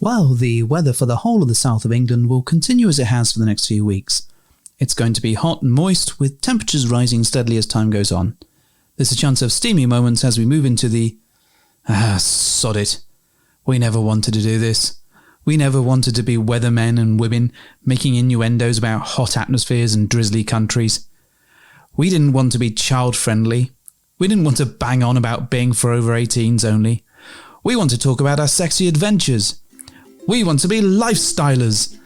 Well, the weather for the whole of the south of England will continue as it has for the next few weeks. It's going to be hot and moist, with temperatures rising steadily as time goes on. There's a chance of steamy moments as we move into the... sod it. We never wanted to do this. We never wanted to be weathermen and women making innuendos about hot atmospheres and drizzly countries. We didn't want to be child-friendly. We didn't want to bang on about being for over 18s only. We want to talk about our sexy adventures. We want to be lifestylers,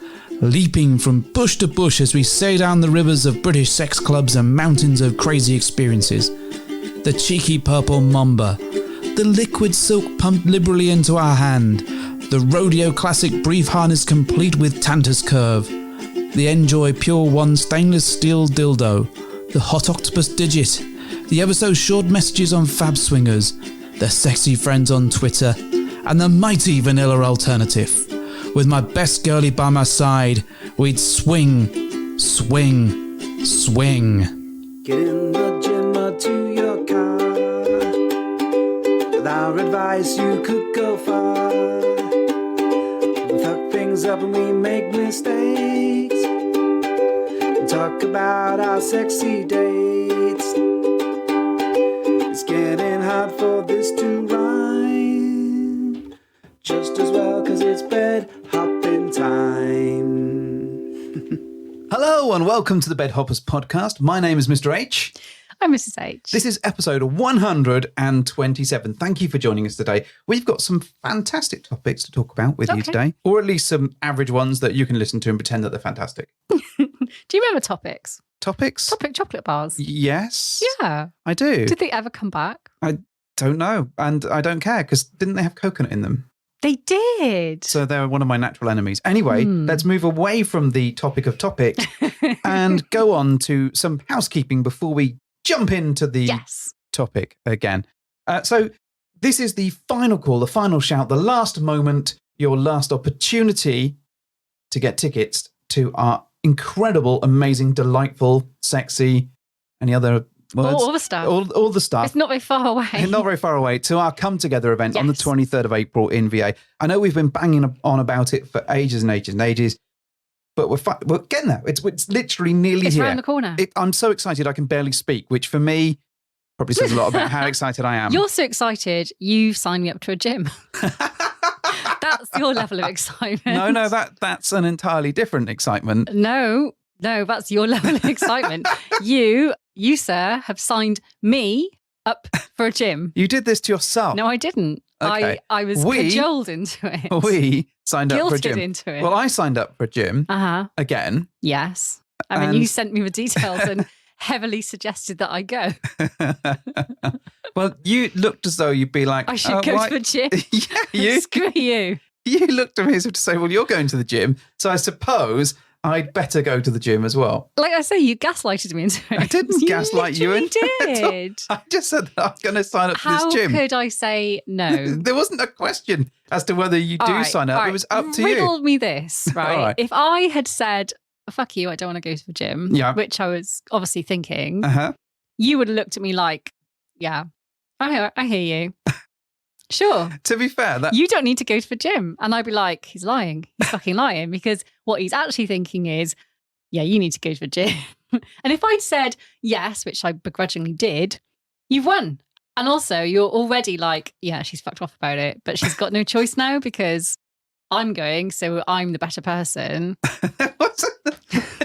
leaping from bush to bush as we sail down the rivers of British sex clubs and mountains of crazy experiences. The cheeky purple mamba, the liquid silk pumped liberally into our hand, the rodeo classic brief harness complete with Tantus curve, the Enjoy Pure One stainless steel dildo, the Hot Octopuss digit, the ever so short messages on Fab Swingers, the sexy friends on Twitter, and the mighty vanilla alternative. With my best girlie by my side, we'd swing, swing, swing. Get in the gym or to your car. With our advice you could go far. We fuck things up and we make mistakes. And talk about our sexy dates. It's getting hard for this to rhyme. Just as well, cause it's bed hopping time. Hello and welcome to the Bed Hoppers podcast. My name is Mr. H. I'm Mrs. H. This is episode 127. Thank you for joining us today. We've got some fantastic topics to talk about with you today, or at least some average ones that you can listen to and pretend that they're fantastic. Do you remember topics? Topics? Topic chocolate bars. Yes. Yeah. I do. Did they ever come back? I don't know. And I don't care because didn't they have coconut in them? They did. So they're one of my natural enemies. Anyway, let's move away from the topic of topics and go on to some housekeeping before we jump into the topic again. So this is the final call, the final shout, the last moment, your last opportunity to get tickets to our incredible, amazing, delightful, sexy, any other words? All the stuff. All the stuff. It's not very far away. Not very far away, to our Come Together event on the 23rd of April in VA. I know we've been banging on about it for ages and ages and ages, but we're getting there. It's literally nearly it's here. It's around the corner. I'm so excited I can barely speak, which for me probably says a lot about how excited I am. You're so excited, you signed me up to a gym. That's your level of excitement. No, that's an entirely different excitement. No, that's your level of excitement. You, sir, have signed me up for a gym. You did this to yourself. No, I didn't. Okay. I was cajoled into it. We signed up for a gym. Guilted into it. Well, I signed up for a gym again. Yes. I mean, you sent me the details and heavily suggested that I go. Well, you looked as though you'd be like, I should go to the gym. Yeah, Screw you. You looked at me as if to say, well, you're going to the gym, so I suppose I'd better go to the gym as well. Like I say, you gaslighted me into it. I didn't gaslight you into it. I just said that I was going to sign up to this gym. How could I say no? There wasn't a question as to whether you do sign up. It was up to you. Riddle me this, right? If I had said, fuck you, I don't want to go to the gym, which I was obviously thinking, you would have looked at me like, yeah, I hear you. Sure. To be fair, you don't need to go to the gym. And I'd be like, he's lying. He's fucking lying. Because what he's actually thinking is, yeah, you need to go to the gym. And if I'd said yes, which I begrudgingly did, you've won. And also you're already like, yeah, she's fucked off about it, but she's got no choice now because I'm going, so I'm the better person.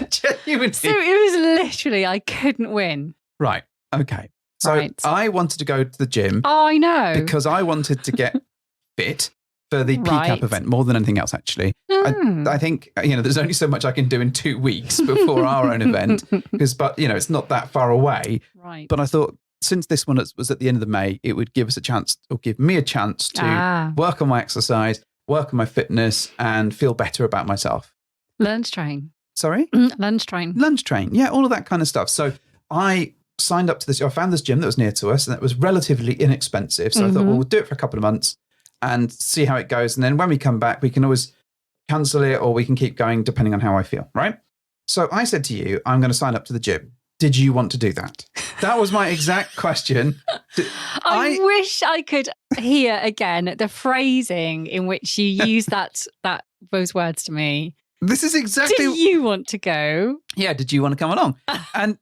Genuinely. So it was literally, I couldn't win. Right. Okay. So I wanted to go to the gym. Oh, I know. Because I wanted to get fit for the PCAP event more than anything else, actually. I think, there's only so much I can do in 2 weeks before our own event. But it's not that far away. Right. But I thought since this one was at the end of May, it would give us a chance, or give me a chance to work on my exercise, work on my fitness and feel better about myself. Lunch train. Sorry? Lunch train. Lunch train. Yeah, all of that kind of stuff. So I signed up to this. I found this gym that was near to us and it was relatively inexpensive. So I thought, well, we'll do it for a couple of months and see how it goes. And then when we come back, we can always cancel it or we can keep going depending on how I feel, right? So I said to you, I'm going to sign up to the gym. Did you want to do that? That was my exact question. I wish I could hear again the phrasing in which you use those words to me. This is exactly... Do you want to go? Yeah, did you want to come along? And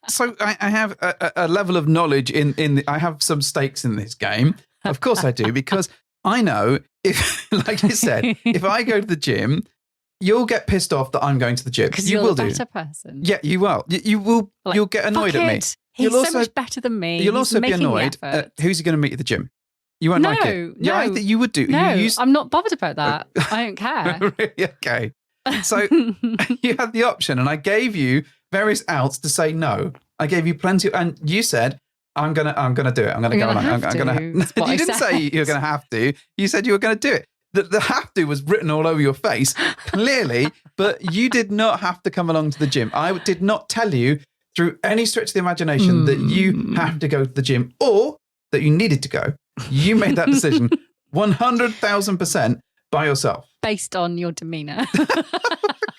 so I have a level of knowledge I have some stakes in this game. Of course I do, because I know if, like you said, if I go to the gym, you'll get pissed off that I'm going to the gym. Because you're a better person. Yeah, you will. You will. Like, you'll get annoyed at me. He's so much better than me. You'll also be annoyed at who's he going to meet at the gym. You won't like it. No, I think you would do. No, I'm not bothered about that. I don't care. Really? Okay. So you had the option, and I gave you various outs to say no. I gave you plenty, and you said, "I'm gonna do it. I'm gonna go along. I'm gonna." You didn't say you're gonna have to. You said you were gonna do it. The have to was written all over your face, clearly, but you did not have to come along to the gym. I did not tell you through any stretch of the imagination that you have to go to the gym or that you needed to go. You made that decision 100,000% by yourself. Based on your demeanour. For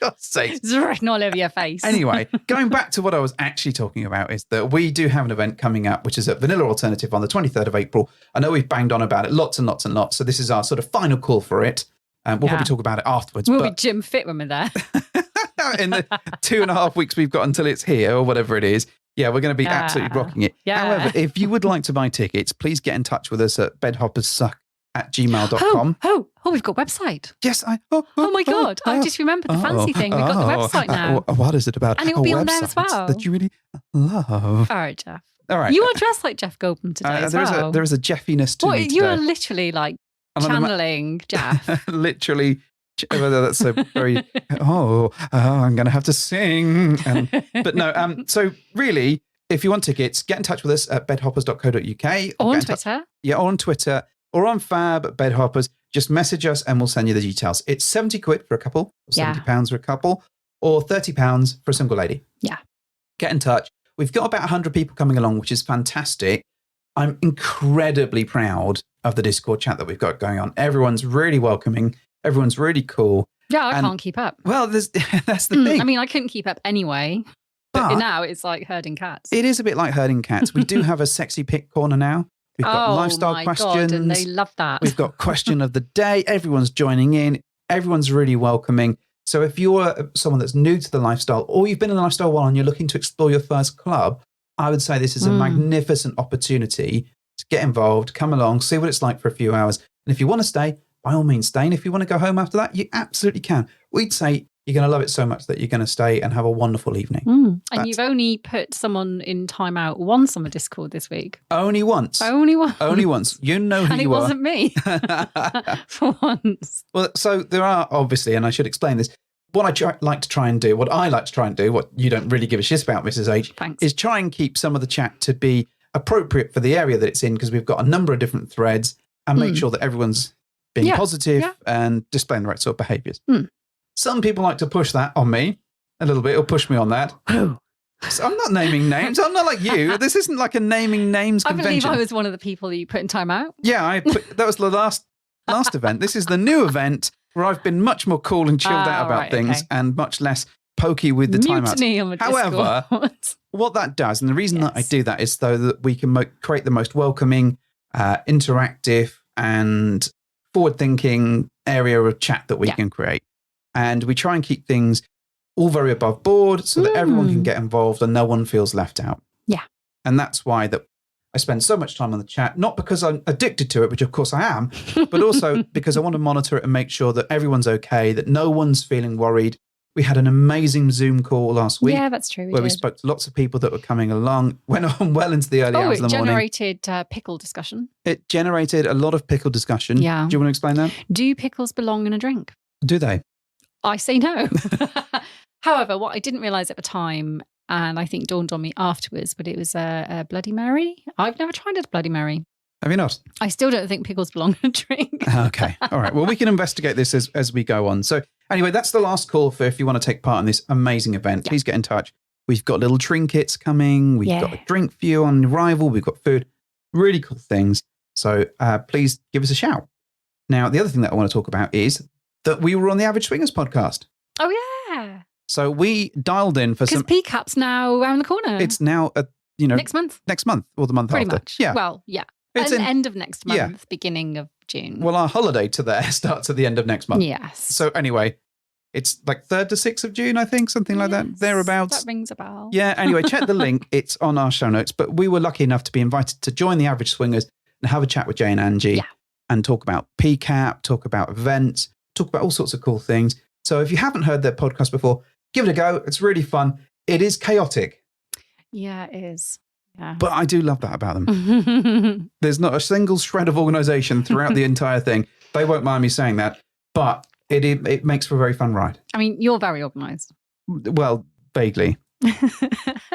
God's sake. It's written all over your face. Anyway, going back to what I was actually talking about is that we do have an event coming up, which is at Vanilla Alternative on the 23rd of April. I know we've banged on about it lots and lots and lots. So this is our sort of final call for it. We'll probably talk about it afterwards. We'll be gym fit when we're there. In the 2.5 weeks we've got until it's here or whatever it is. Yeah, we're going to be absolutely rocking it. Yeah. However, if you would like to buy tickets, please get in touch with us at bedhopperssuck@gmail.com. Oh, we've got a website. Yes, Oh my God. I just remembered the fancy thing. We've got the website now. What is it about? And it'll be on there as well. That you really love. All right, Jeff. All right. You are dressed like Jeff Goldblum today as well. There is a Jeffiness to me today. You are literally like channeling Jeff. Literally. Whether that's a very I'm going to have to sing, but no. So really, if you want tickets, get in touch with us at bedhoppers.co.uk or on Twitter. Or on Twitter, or on Fab at Bedhoppers. Just message us and we'll send you the details. It's £70 for a couple, or £70 for a couple, or £30 for a single lady. Yeah. Get in touch. We've got about 100 people coming along, which is fantastic. I'm incredibly proud of the Discord chat that we've got going on. Everyone's really welcoming. Everyone's really cool. Yeah, I can't keep up. Well, that's the thing. I mean, I couldn't keep up anyway. But now it's like herding cats. It is a bit like herding cats. We do have a sexy pick corner now. We've got lifestyle questions. God, and they love that. We've got question of the day. Everyone's joining in. Everyone's really welcoming. So if you're someone that's new to the lifestyle, or you've been in the lifestyle a while and you're looking to explore your first club, I would say this is a magnificent opportunity to get involved, come along, see what it's like for a few hours. And if you want to stay, by all means, stay. And if you want to go home after that, you absolutely can. We'd say you're going to love it so much that you're going to stay and have a wonderful evening. And you've only put someone in timeout once on the Discord this week. Only once. Only once. Only once. You know who you are. And it wasn't me for once. Well, so there are obviously, and I should explain this, what I like to try and do, what you don't really give a shit about, Mrs. H, is try and keep some of the chat to be appropriate for the area that it's in, because we've got a number of different threads, and make sure that everyone's being positive and displaying the right sort of behaviours. Some people like to push that on me a little bit, or push me on that. So I'm not naming names. I'm not like you. This isn't like a naming names convention. I believe I was one of the people that you put in timeout. Yeah, that was the last event. This is the new event where I've been much more cool and chilled out about things and much less pokey with the timeouts. However, what that does, and the reason that I do that is so that we can create the most welcoming, interactive and forward-thinking area of chat that we can create. And we try and keep things all very above board so that everyone can get involved and no one feels left out. Yeah. And that's why that I spend so much time on the chat, not because I'm addicted to it, which of course I am, but also because I want to monitor it and make sure that everyone's okay, that no one's feeling worried. We had an amazing Zoom call last week. Yeah, that's true. We spoke to lots of people that were coming along, went on well into the early hours of the morning. It generated pickle discussion. It generated a lot of pickle discussion. Yeah. Do you want to explain that? Do pickles belong in a drink? Do they? I say no. However, what I didn't realise at the time, and I think dawned on me afterwards, but it was a Bloody Mary. I've never tried a Bloody Mary. Have you not? I still don't think pickles belong in a drink. Okay. All right. Well, we can investigate this as we go on. So anyway, that's the last call for if you want to take part in this amazing event. Please get in touch. We've got little trinkets coming. We've got a drink for you on arrival. We've got food. Really cool things. So please give us a shout. Now, the other thing that I want to talk about is that we were on the Average Swingers podcast. Oh, yeah. So we dialed in for some... Because PCAP's now around the corner. It's now... next month? Next month or the month Pretty after. much. Yeah. Well, yeah. It's end of next month, yeah. beginning of June. Well, our holiday to there starts at the end of next month. Yes. So anyway, it's like 3rd to 6th of June, I think, something like that, thereabouts. That rings a bell. Yeah, anyway, check the link. It's on our show notes. But we were lucky enough to be invited to join the Average Swingers and have a chat with Jay and Angie and talk about PCAP, talk about events, talk about all sorts of cool things. So if you haven't heard their podcast before, give it a go. It's really fun. It is chaotic. Yeah, it is. Yeah. But I do love that about them. There's not a single shred of organisation throughout the entire thing. They won't mind me saying that. But it makes for a very fun ride. I mean, you're very organised. Well, vaguely.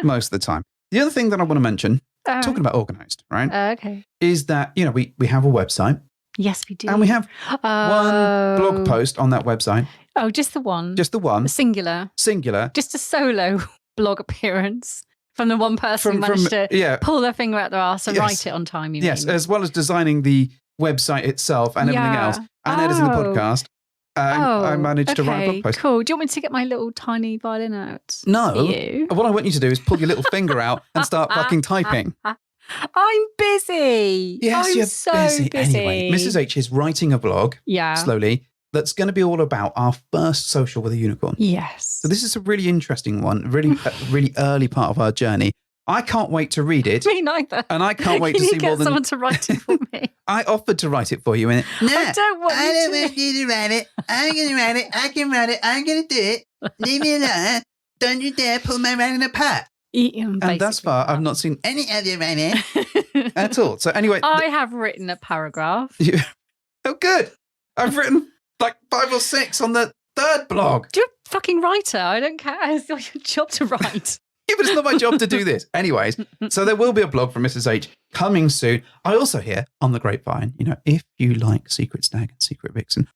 Most of the time. The other thing that I want to mention, talking about organised, right? Okay. Is that, we have a website. Yes, we do. And we have one blog post on that website. Oh, just the one. Just the one. Singular. Just a solo blog appearance from the one person who managed to pull their finger out their arse and write it on time, you mean? Yes, as well as designing the website itself and everything else and editing the podcast. I managed to write a blog post. Cool. Do you want me to get my little tiny violin out? No. What I want you to do is pull your little finger out and start fucking typing. I'm busy. Yes, I'm you're so busy. Anyway, Mrs. H is writing a blog slowly that's going to be all about our first social with a unicorn. Yes. So this is a really interesting one, really early part of our journey. I can't wait to read it. Me neither. And I can't wait to see more than... someone to write it for me. I offered to write it for you. And I don't want you to write it. I'm going to write it. I can write it. I'm going to do it. Leave me alone. Don't you dare pull my writing apart. And thus far, I've not seen any of your writing at all. So anyway... I have written a paragraph. Oh, good. I've written like 5 or 6 on the 3rd blog. You're a fucking writer. I don't care. It's not your job to write. Yeah, but it's not my job to do this. Anyways, so there will be a blog from Mrs. H coming soon. I also hear on the grapevine, if you like Secret Stag and Secret Vixen.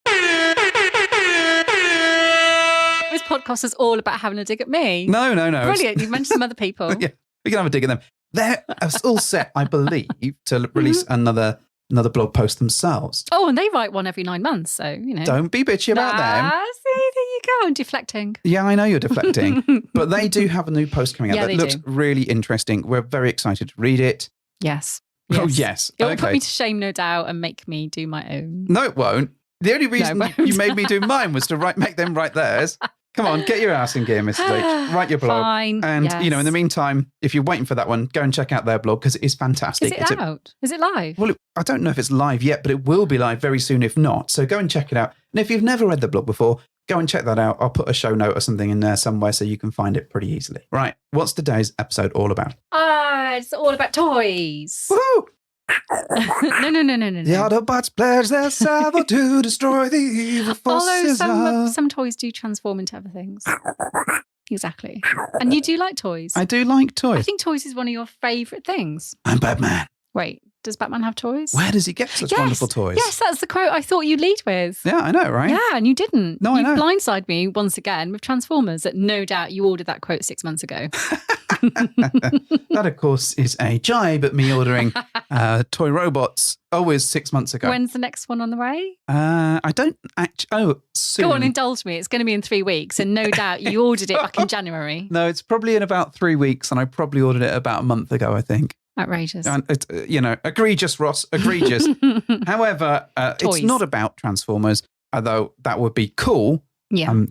This podcast is all about having a dig at me. No. Brilliant. You've mentioned some other people. Yeah, we can have a dig at them. They're all set, I believe, to release another blog post themselves. Oh, and they write one every 9 months, so, Don't be bitchy about them. See, there you go. I'm deflecting. Yeah, I know you're deflecting. But they do have a new post coming out that looks do. really interesting. We're very excited to read it. Yes. Oh, yes. It will put me to shame, no doubt, and make me do my own. No, it won't. The only reason you made me do mine was to make them write theirs. Come on, get your ass in gear, Mrs. H. Write your blog. Fine. And, in the meantime, if you're waiting for that one, go and check out their blog because it is fantastic. Is it out? Is it live? Well, I don't know if it's live yet, but it will be live very soon if not. So go and check it out. And if you've never read the blog before, go and check that out. I'll put a show note or something in there somewhere so you can find it pretty easily. Right. What's today's episode all about? It's all about toys. Woohoo! No. The Autobots pledge their salvo to destroy the evil forces. Although some toys do transform into other things. Exactly. And you do like toys. I do like toys. I think toys is one of your favourite things. I'm Batman. Wait, does Batman have toys? Where does he get such wonderful toys? Yes, that's the quote I thought you'd lead with. Yeah, I know, right? Yeah, and you didn't. No, I know. You blindsided me once again with Transformers that no doubt you ordered that quote 6 months ago. That, of course, is a jibe at me ordering toy robots always 6 months ago. When's the next one on the way? I don't actually... Oh, soon. Go on, indulge me. It's going to be in 3 weeks. And no doubt you ordered it back in January. No, it's probably in about 3 weeks. And I probably ordered it about a month ago, I think. Outrageous. And it's, egregious, Ross, egregious. However, it's not about Transformers, although that would be cool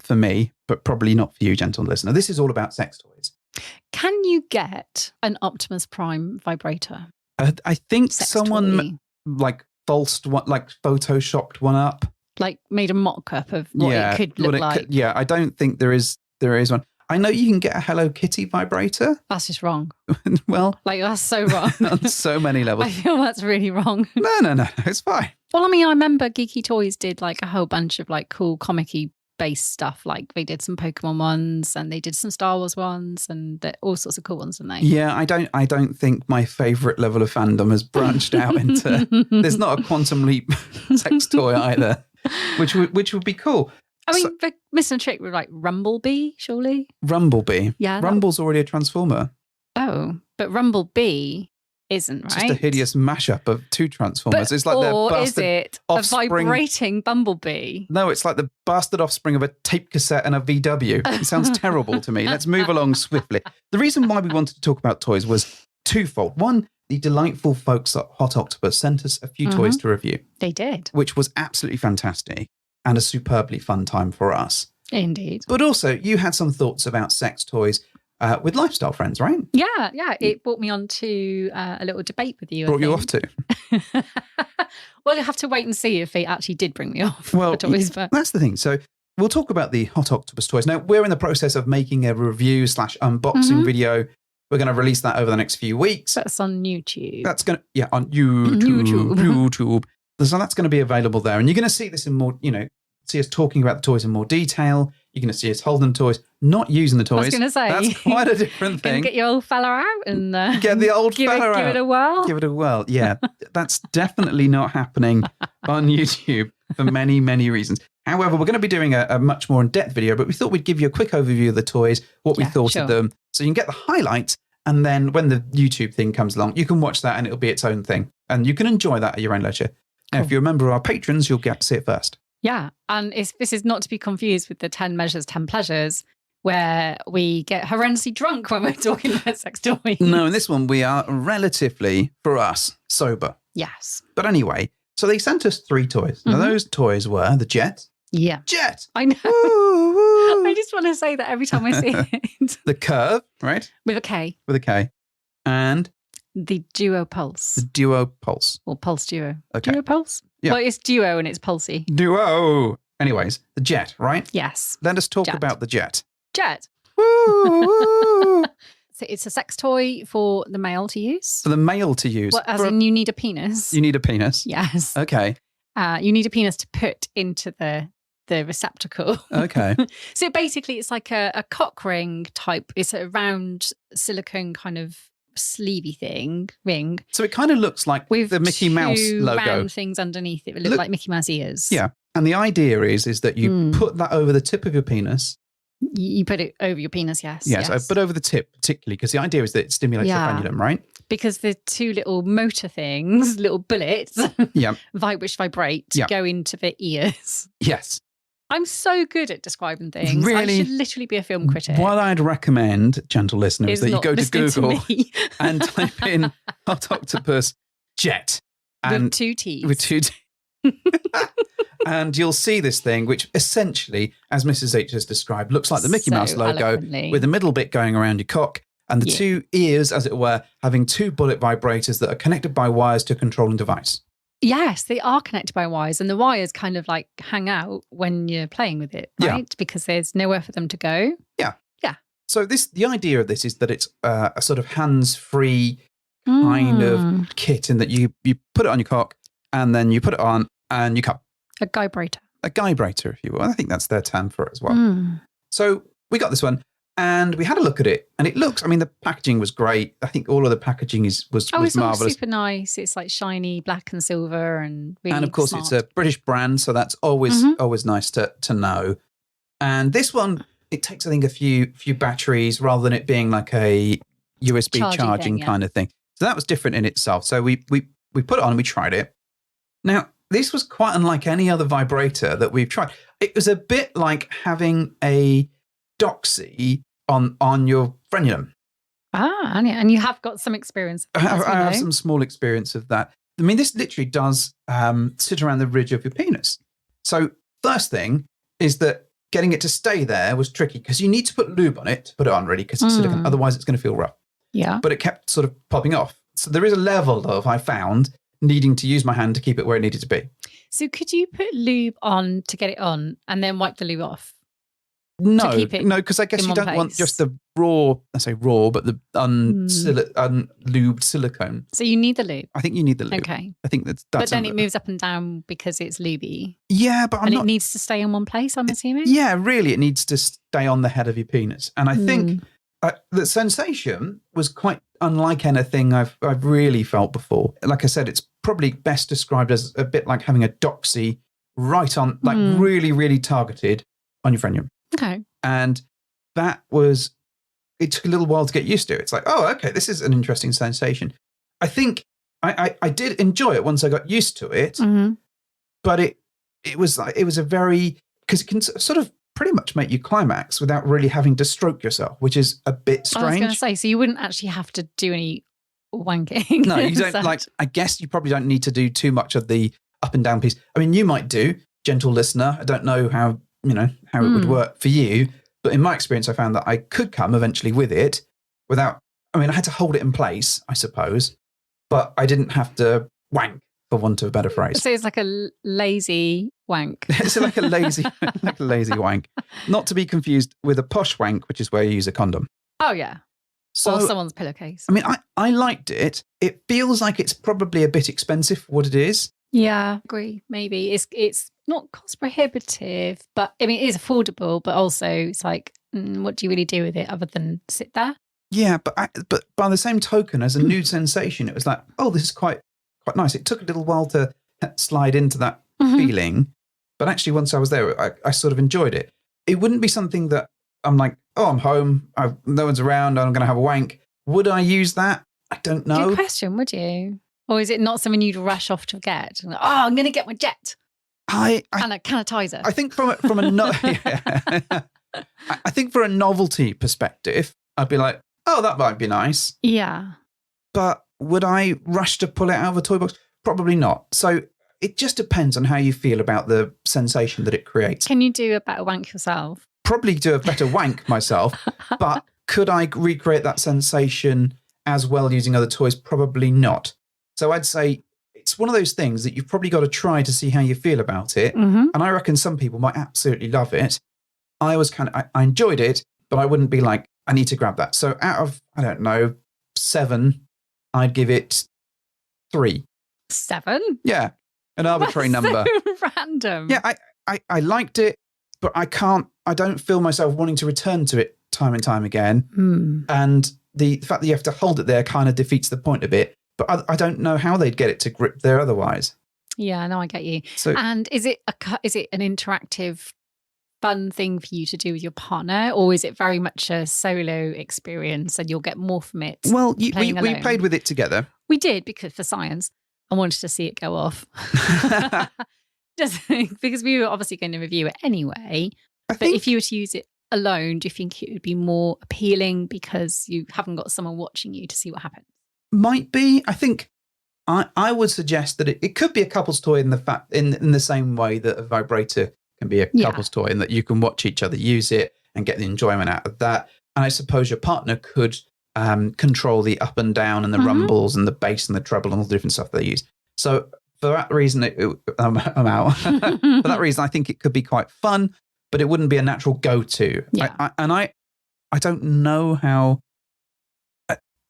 for me, but probably not for you, gentle listener. This is all about sex toys. Can you get an Optimus Prime vibrator? I think Sex someone toy. Photoshopped one up. Like made a mock-up of what it could look like. I don't think there is one. I know you can get a Hello Kitty vibrator. That's just wrong. Well, that's so wrong. On so many levels. I feel that's really wrong. No, it's fine. Well, I mean, I remember Geeky Toys did like a whole bunch of like cool comic-y based stuff. Like they did some Pokemon ones and they did some Star Wars ones and all sorts of cool ones, didn't they? Yeah, I don't think my favourite level of fandom has branched out into. There's not a Quantum Leap sex toy either, which would be cool. I mean, the missing a trick with like Rumblebee, surely. Rumblebee. Yeah. Rumble's already a Transformer. Oh, but Rumblebee isn't, right? Just a hideous mashup of two Transformers. It's like their bastard is it offspring. A vibrating Bumblebee? No, it's like the bastard offspring of a tape cassette and a VW. It sounds terrible to me. Let's move along swiftly. The reason why we wanted to talk about toys was twofold. One, the delightful folks at Hot Octopuss sent us a few toys to review. They did. Which was absolutely fantastic and a superbly fun time for us. Indeed. But also, you had some thoughts about sex toys with lifestyle friends, right? Yeah. It brought me on to a little debate with you. Brought you off to? Well, you'll have to wait and see if it actually did bring me off. Well, toys, but... that's the thing. So we'll talk about the Hot Octopuss toys. Now, we're in the process of making a review / unboxing video. We're going to release that over the next few weeks. That's on YouTube. That's going to, on YouTube. So that's going to be available there. And you're going to see this in more, see us talking about the toys in more detail. You're going to see us holding the toys, not using the toys. I was going to say. That's quite a different thing. Get your old fella out and get the old fella out. Give it a whirl. Give it a whirl. Yeah, that's definitely not happening on YouTube for many, many reasons. However, we're going to be doing a much more in-depth video, but we thought we'd give you a quick overview of the toys, what we thought of them, so you can get the highlights. And then when the YouTube thing comes along, you can watch that and it'll be its own thing. And you can enjoy that at your own leisure. Now, if you're a member of our patrons, you'll get to see it first. Yeah. And this is not to be confused with the 10 measures, 10 pleasures, where we get horrendously drunk when we're talking about sex toys. No, in this one, we are relatively, for us, sober. Yes. But anyway, so they sent us 3 toys. Now, those toys were the Jett. Yeah. Jett! I know. Woo, woo. I just want to say that every time I see it. The Kurve, right? With a K. With a K. And the Duo Pulse. the Duo Pulse. Or Pulse Duo. Okay. Duo Pulse? Yeah. Well, it's Duo and it's pulsy. Duo! Anyways, the Jett, right? Yes. Let us talk Jett. about the Jett. Jett. Woo, woo. So it's a sex toy for the male to use. For the male to use. Well, as in you need a penis. You need a penis? Yes. Okay. You need a penis to put into the receptacle. Okay. So basically it's like a cock ring type. It's a round silicone kind of sleevey ring. So it kind of looks like With the Mickey Mouse two logo. round things underneath it. It look like Mickey Mouse ears. Yeah. And the idea is that you put that over the tip of your penis. You put it over your penis, yes. Yes. But over the tip particularly, because the idea is that it stimulates the frenulum, right? Because the 2 little motor things, little bullets, Yeah. which vibrate, go into the ears. Yes. I'm so good at describing things. Really? I should literally be a film critic. What I'd recommend, gentle listeners, Is that you not go to listening to Google me. and type in Hot Octopuss Jett. And with 2 T's. With 2 T's. And you'll see this thing, which essentially, as Mrs. H has described, looks like the Mickey Mouse logo eloquently. with the middle bit going around your cock and the 2 ears, as it were, having 2 bullet vibrators that are connected by wires to a controlling device. Yes, they are connected by wires, and the wires kind of like hang out when you're playing with it, right? Yeah. Because there's nowhere for them to go. Yeah. Yeah. So the idea of this is that it's a sort of hands-free kind of kit in that you put it on your cock and then you put it on and you come. A vibrator. A vibrator, if you will. I think that's their term for it as well. So we got this one and we had a look at it and it looks, the packaging was great. I think all of the packaging was it's marvellous. all super nice. It's like shiny black and silver and really And of course smart. it's a British brand, so that's always nice to know. And this one, it takes, I think, a few batteries rather than it being like a USB charging kind of thing. So that was different in itself. So we put it on and we tried it. Now, this was quite unlike any other vibrator that we've tried. It was a bit like having a doxy on your frenulum. And you have got some experience. I have some small experience of that. This literally does sit around the ridge of your penis. So first thing is that getting it to stay there was tricky because you need to put lube on it to put it on really because it's silicone. Otherwise it's going to feel rough. Yeah. But it kept sort of popping off. So there is a level of, I found, needing to use my hand to keep it where it needed to be. So could you put lube on to get it on and then wipe the lube off? No, because I guess you don't want just the raw, I say raw, but the unlubed silicone. So you need the lube? I think you need the lube. Okay. I think that's But then it moves up and down because it's lubey. Yeah, but it needs to stay in one place, I'm assuming? Yeah, really, it needs to stay on the head of your penis. And I think the sensation was quite unlike anything I've really felt before. Like I said, it's probably best described as a bit like having a doxy right on, like really, really targeted on your frenulum. Okay. And it took a little while to get used to. It's like, oh, okay, this is an interesting sensation. I think I did enjoy it once I got used to it, but it was a very, because it can sort of pretty much make you climax without really having to stroke yourself, which is a bit strange. I was going to say, so you wouldn't actually have to do any wanking. No, you don't So- like, I guess you probably don't need to do too much of the up and down piece. I mean, you might do, gentle listener. I don't know how it would work for you. But in my experience, I found that I could come eventually with it without, I mean, I had to hold it in place, I suppose, but I didn't have to wank, for want of a better phrase. So it's like a lazy wank. It's like a lazy wank. Not to be confused with a posh wank, which is where you use a condom. Oh, yeah. So, Or someone's pillowcase. I mean, I liked it. It feels like it's probably a bit expensive for what it is. Yeah, agree. Maybe it's not cost prohibitive, but I mean, it is affordable. But also, it's like, what do you really do with it other than sit there? Yeah, but by the same token, as a new sensation, it was like, oh, this is quite nice. It took a little while to slide into that feeling, but actually, once I was there, I sort of enjoyed it. It wouldn't be something that I'm like, oh, I'm home, no one's around, I'm going to have a wank. Would I use that? I don't know. Good question. Would you? Or is it not something you'd rush off to get? Like, oh, I'm going to get my Jett I and a sanitizer. I think from a I think for a novelty perspective, I'd be like, oh, that might be nice. Yeah. But would I rush to pull it out of a toy box? Probably not. So it just depends on how you feel about the sensation that it creates. Can you do a better wank yourself? Probably do a better wank myself, but could I recreate that sensation as well using other toys? Probably not. So I'd say it's one of those things that you've probably got to try to see how you feel about it. Mm-hmm. And I reckon some people might absolutely love it. I enjoyed it, but I wouldn't be like, I need to grab that. So out of, I don't know, 7, I'd give it 3. 7? Yeah, an arbitrary That's number. So random. Yeah, I liked it, but I don't feel myself wanting to return to it time and time again. And the fact that you have to hold it there kind of defeats the point a bit. But I don't know how they'd get it to grip there otherwise. Yeah, no, I get you. So, And is it an interactive, fun thing for you to do with your partner, or is it very much a solo experience and you'll get more from it? well, we playing alone? played with it together. We did, because for science, I wanted to see it go off. Just because we were obviously going to review it anyway. But if you were to use it alone, do you think it would be more appealing because you haven't got someone watching you to see what happens? Might be. I think I would suggest that it could be a couple's toy in the same way that a vibrator can be a couple's toy, and that you can watch each other use it and get the enjoyment out of that. And I suppose your partner could control the up and down and the rumbles and the bass and the treble and all the different stuff they use. So for that reason, I'm out. For that reason, I think it could be quite fun, but it wouldn't be a natural go-to. Yeah. I don't know how.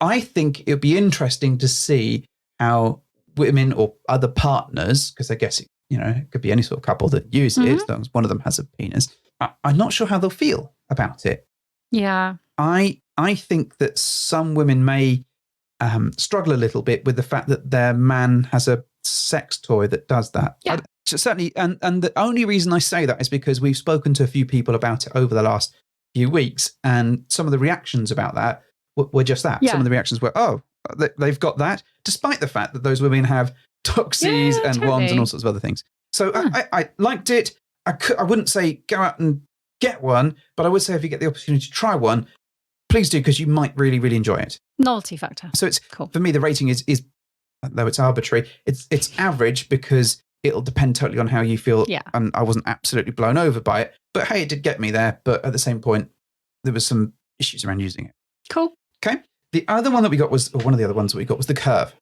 I think it would be interesting to see how women or other partners, because I guess it could be any sort of couple that use it, as long as one of them has a penis. I'm not sure how they'll feel about it. Yeah. I think that some women may struggle a little bit with the fact that their man has a sex toy that does that. Yeah. Certainly, and the only reason I say that is because we've spoken to a few people about it over the last few weeks, and some of the reactions about that were just that. Yeah. Some of the reactions were, oh, they've got that, despite the fact that those women have toxies and totally. wands and all sorts of other things. So I liked it. I wouldn't say go out and get one, but I would say if you get the opportunity to try one, please do, because you might really, really enjoy it. Novelty factor. So it's Cool. For me, the rating is though it's arbitrary, it's average, because it'll depend totally on how you feel. Yeah. And I wasn't absolutely blown over by it, but hey, it did get me there. But at the same point, there was some issues around using it. Cool. Okay. The other one that we got one of the other ones that we got was the Kurve.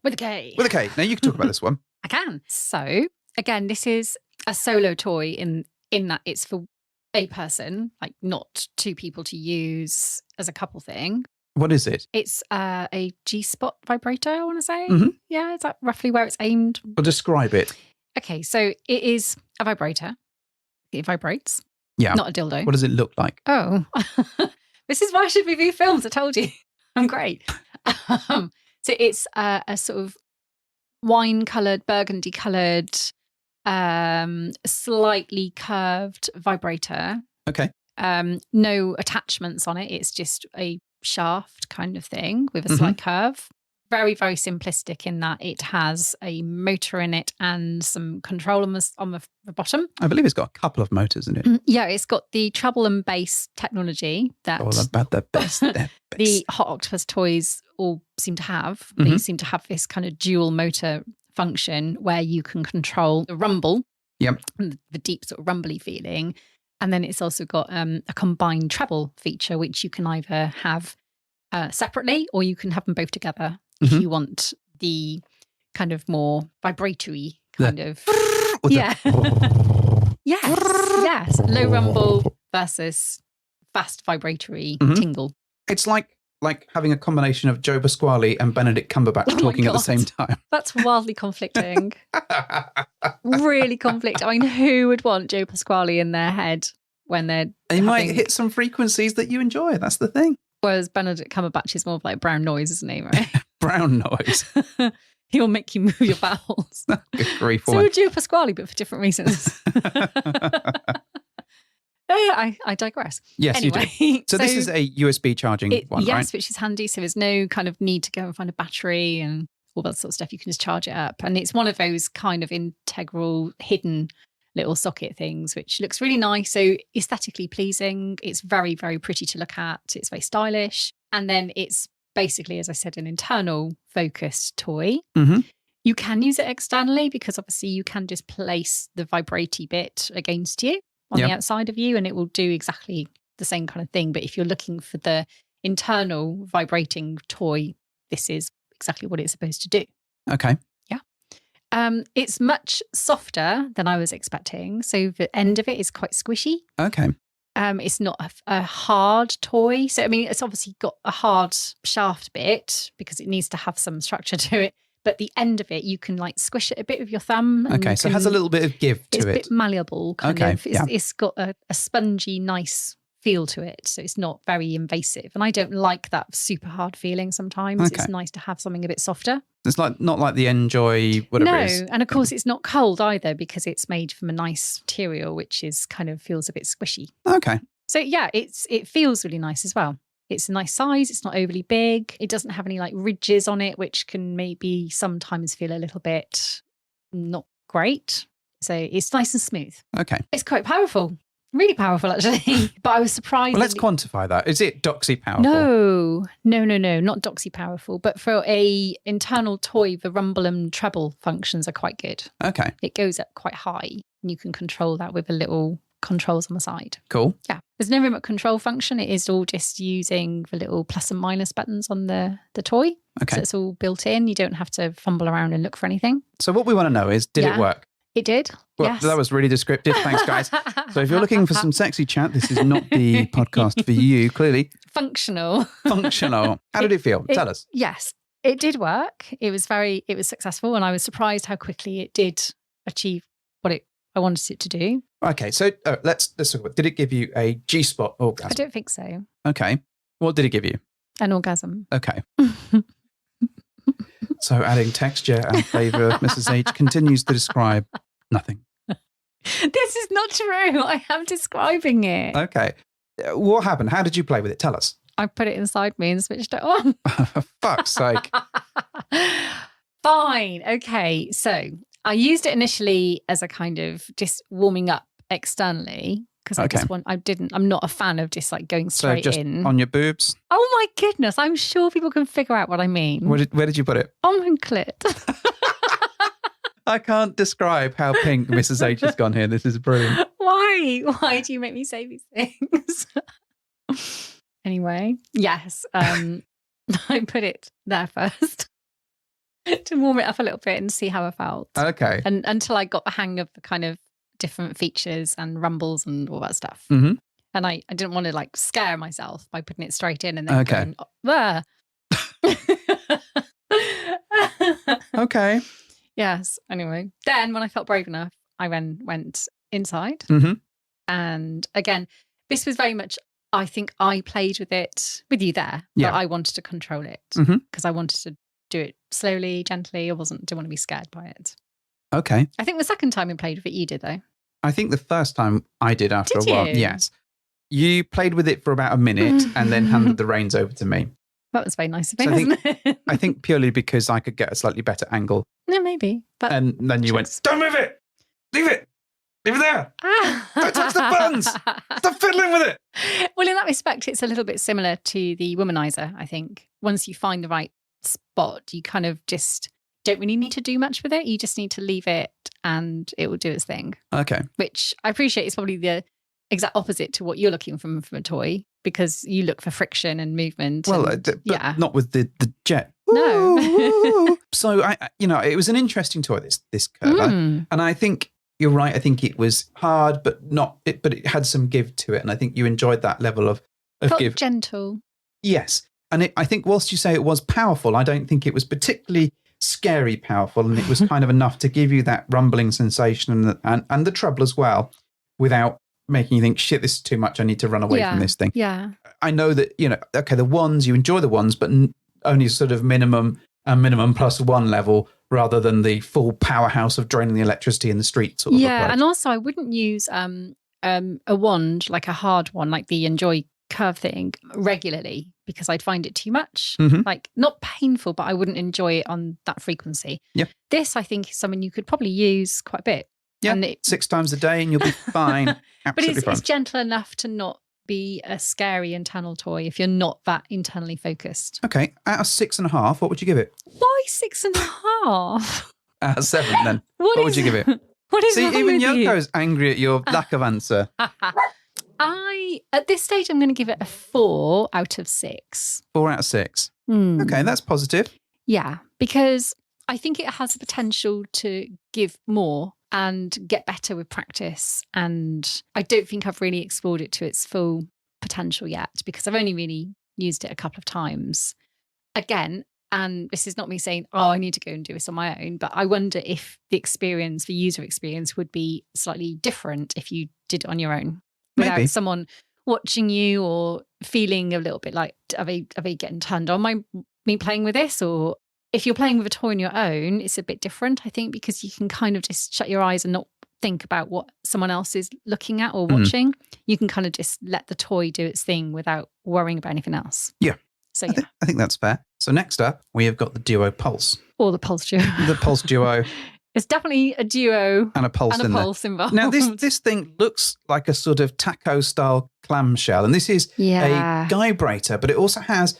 With a K. With a K. Now you can talk about this one. I can. So again, this is a solo toy in that it's for a person, like not 2 people to use as a couple thing. What is it? It's a G-spot vibrator, I want to say. Mhm. Yeah, is that roughly where it's aimed? Well, describe it. Okay, so it is a vibrator. It vibrates. Yeah. Not a dildo. What does it look like? Oh, this is why I should review films. I told you. I'm great. So it's a sort of wine-coloured, burgundy-coloured, slightly curved vibrator. Okay. No attachments on it. It's just a shaft kind of thing with a slight curve. very, very simplistic in that it has a motor in it and some control on the bottom. I believe it's got a couple of motors in it. Yeah, it's got the treble and bass technology that the best. the Hot Octopuss toys all seem to have. They seem to have this kind of dual motor function where you can control the rumble, the deep sort of rumbly feeling. And then it's also got a combined treble feature, which you can either have separately or you can have them both together if you want the kind of more vibratory kind of. Yes. Low rumble versus fast vibratory tingle. It's like having a combination of Joe Pasquale and Benedict Cumberbatch talking at the same time. That's wildly conflicting. Really conflicting. I mean, who would want Joe Pasquale in their head when They might hit some frequencies that you enjoy. That's the thing. Whereas Benedict Cumberbatch is more of like brown noise, isn't he? Right? Brown noise. He'll make you move your bowels. Good grief. So would Joe Pasquale, but for different reasons. I digress. Yes, anyway, you do. So this is a USB charging one, yes, right? which is handy. So there's no kind of need to go and find a battery and all that sort of stuff. You can just charge it up. And it's one of those kind of integral hidden little socket things, which looks really nice. So aesthetically pleasing. It's very, very pretty to look at. It's very stylish. And then it's basically, as I said, an internal focused toy. You can use it externally because obviously you can just place the vibraty bit against you on the outside of you and it will do exactly the same kind of thing. But if you're looking for the internal vibrating toy, this is exactly what it's supposed to do. Okay. Yeah. It's much softer than I was expecting. So the end of it is quite squishy. Okay. It's not a hard toy. So, I mean, it's obviously got a hard shaft bit because it needs to have some structure to it. But the end of it, you can like squish it a bit with your thumb. Okay, so it has a little bit of give to it. It's a bit malleable, kind of. It's got a spongy, nice feel to it. So it's not very invasive. And I don't like that super hard feeling sometimes. Okay. It's nice to have something a bit softer. It's not like the Enjoy, whatever it is. No, and of course it's not cold either because it's made from a nice material, which is kind of feels a bit squishy. Okay. So yeah, it feels really nice as well. It's a nice size. It's not overly big. It doesn't have any like ridges on it, which can maybe sometimes feel a little bit not great. So it's nice and smooth. Okay. It's quite powerful. Really powerful, actually. But I was surprised. Well, let's quantify that. Is it doxy powerful? No, not doxy powerful. But for a internal toy, the rumble and treble functions are quite good. Okay. It goes up quite high. And you can control that with the little controls on the side. Cool. Yeah. There's no remote control function. It is all just using the little plus and minus buttons on the toy. Okay. So it's all built in. You don't have to fumble around and look for anything. So what we want to know is, did it work? It did. Well, yes. That was really descriptive. Thanks, guys. So if you're looking for some sexy chat, this is not the podcast for you, clearly. Functional. How did it feel? Tell us. Yes, it did work. It was successful, and I was surprised how quickly it did achieve what I wanted it to do. Okay, so let's talk about, did it give you a G-spot orgasm? I don't think so. Okay. What did it give you? An orgasm. Okay. So adding texture and flavour, Mrs. H continues to describe nothing. This is not true. I am describing it. Okay. What happened? How did you play with it? Tell us. I put it inside me and switched it on. For fuck's sake. Fine. Okay. So I used it initially as a kind of just warming up externally because I'm not a fan of just like going straight so just in. On your boobs? Oh my goodness. I'm sure people can figure out what I mean. Where did you put it? On my clit. I can't describe how pink Mrs. H has gone here. This is brilliant. Why? Why do you make me say these things? Anyway, yes. I put it there first to warm it up a little bit and see how I felt. Okay. And until I got the hang of the kind of different features and rumbles and all that stuff. Mm-hmm. And I didn't want to like scare myself by putting it straight in and then going, there. Okay. Yes. Anyway, then when I felt brave enough, I went inside. Mm-hmm. And again, this was very much, I think I played with it with you there. Yeah. But I wanted to control it because I wanted to do it slowly, gently. I didn't want to be scared by it. Okay. I think the second time we played with it, you did though. I think the first time I did after Did a while. you? Yes. You played with it for about a minute and then handed the reins over to me. That was very nice of So him, isn't it? I think purely because I could get a slightly better angle. No, maybe. But And then you went, don't move it! Leave it! Leave it there! Don't touch the buttons! Stop fiddling with it! Well, in that respect, it's a little bit similar to the womanizer, I think. Once you find the right spot, you kind of just don't really need to do much with it. You just need to leave it and it will do its thing. Okay. Which I appreciate is probably the exact opposite to what you're looking from a toy, because you look for friction and movement. Well, and, but not with the Jett. No. So it was an interesting toy, this Kurve, and I think you're right. I think it was hard, but it had some give to it, and I think you enjoyed that level of Felt give. gentle. Yes, and I think whilst you say it was powerful, I don't think it was particularly scary powerful, and it was kind of enough to give you that rumbling sensation and the treble as well, without making you think, shit, this is too much. I need to run away from this thing. Yeah. I know that, okay, the ones, you enjoy the ones, but only sort of minimum and minimum plus one level rather than the full powerhouse of draining the electricity in the street sort of approach. And also I wouldn't use a wand, like a hard one, like the Enjoy Curve thing, regularly, because I'd find it too much. Like, not painful, but I wouldn't enjoy it on that frequency. Yeah. This, I think, is something you could probably use quite a bit. Yeah, and 6 times a day and you'll be fine. Absolutely but fine. it's gentle enough to not be a scary internal toy if you're not that internally focused. Okay, out of 6.5, what would you give it? Why 6.5? Out of 7 then. What would you give it? What is See, wrong even with you? Yoko's angry at your lack of answer. At this stage, I'm going to give it a 4 out of 6. 4 out of 6. Okay, that's positive. Yeah, because I think it has the potential to give more and get better with practice. And I don't think I've really explored it to its full potential yet, because I've only really used it a couple of times. Again, and this is not me saying, oh, I need to go and do this on my own, but I wonder if the user experience would be slightly different if you did it on your own, without someone watching you or feeling a little bit like, are they getting turned on by me playing with this? Or if you're playing with a toy on your own, it's a bit different, I think, because you can kind of just shut your eyes and not think about what someone else is looking at or watching. You can kind of just let the toy do its thing without worrying about anything else. Yeah. So I think that's fair. So next up, we have got the Duo Pulse. Or the Pulse Duo. The Pulse Duo. It's definitely a duo and a pulse involved. Now, this thing looks like a sort of taco-style clamshell, and this is a vibrator, but it also has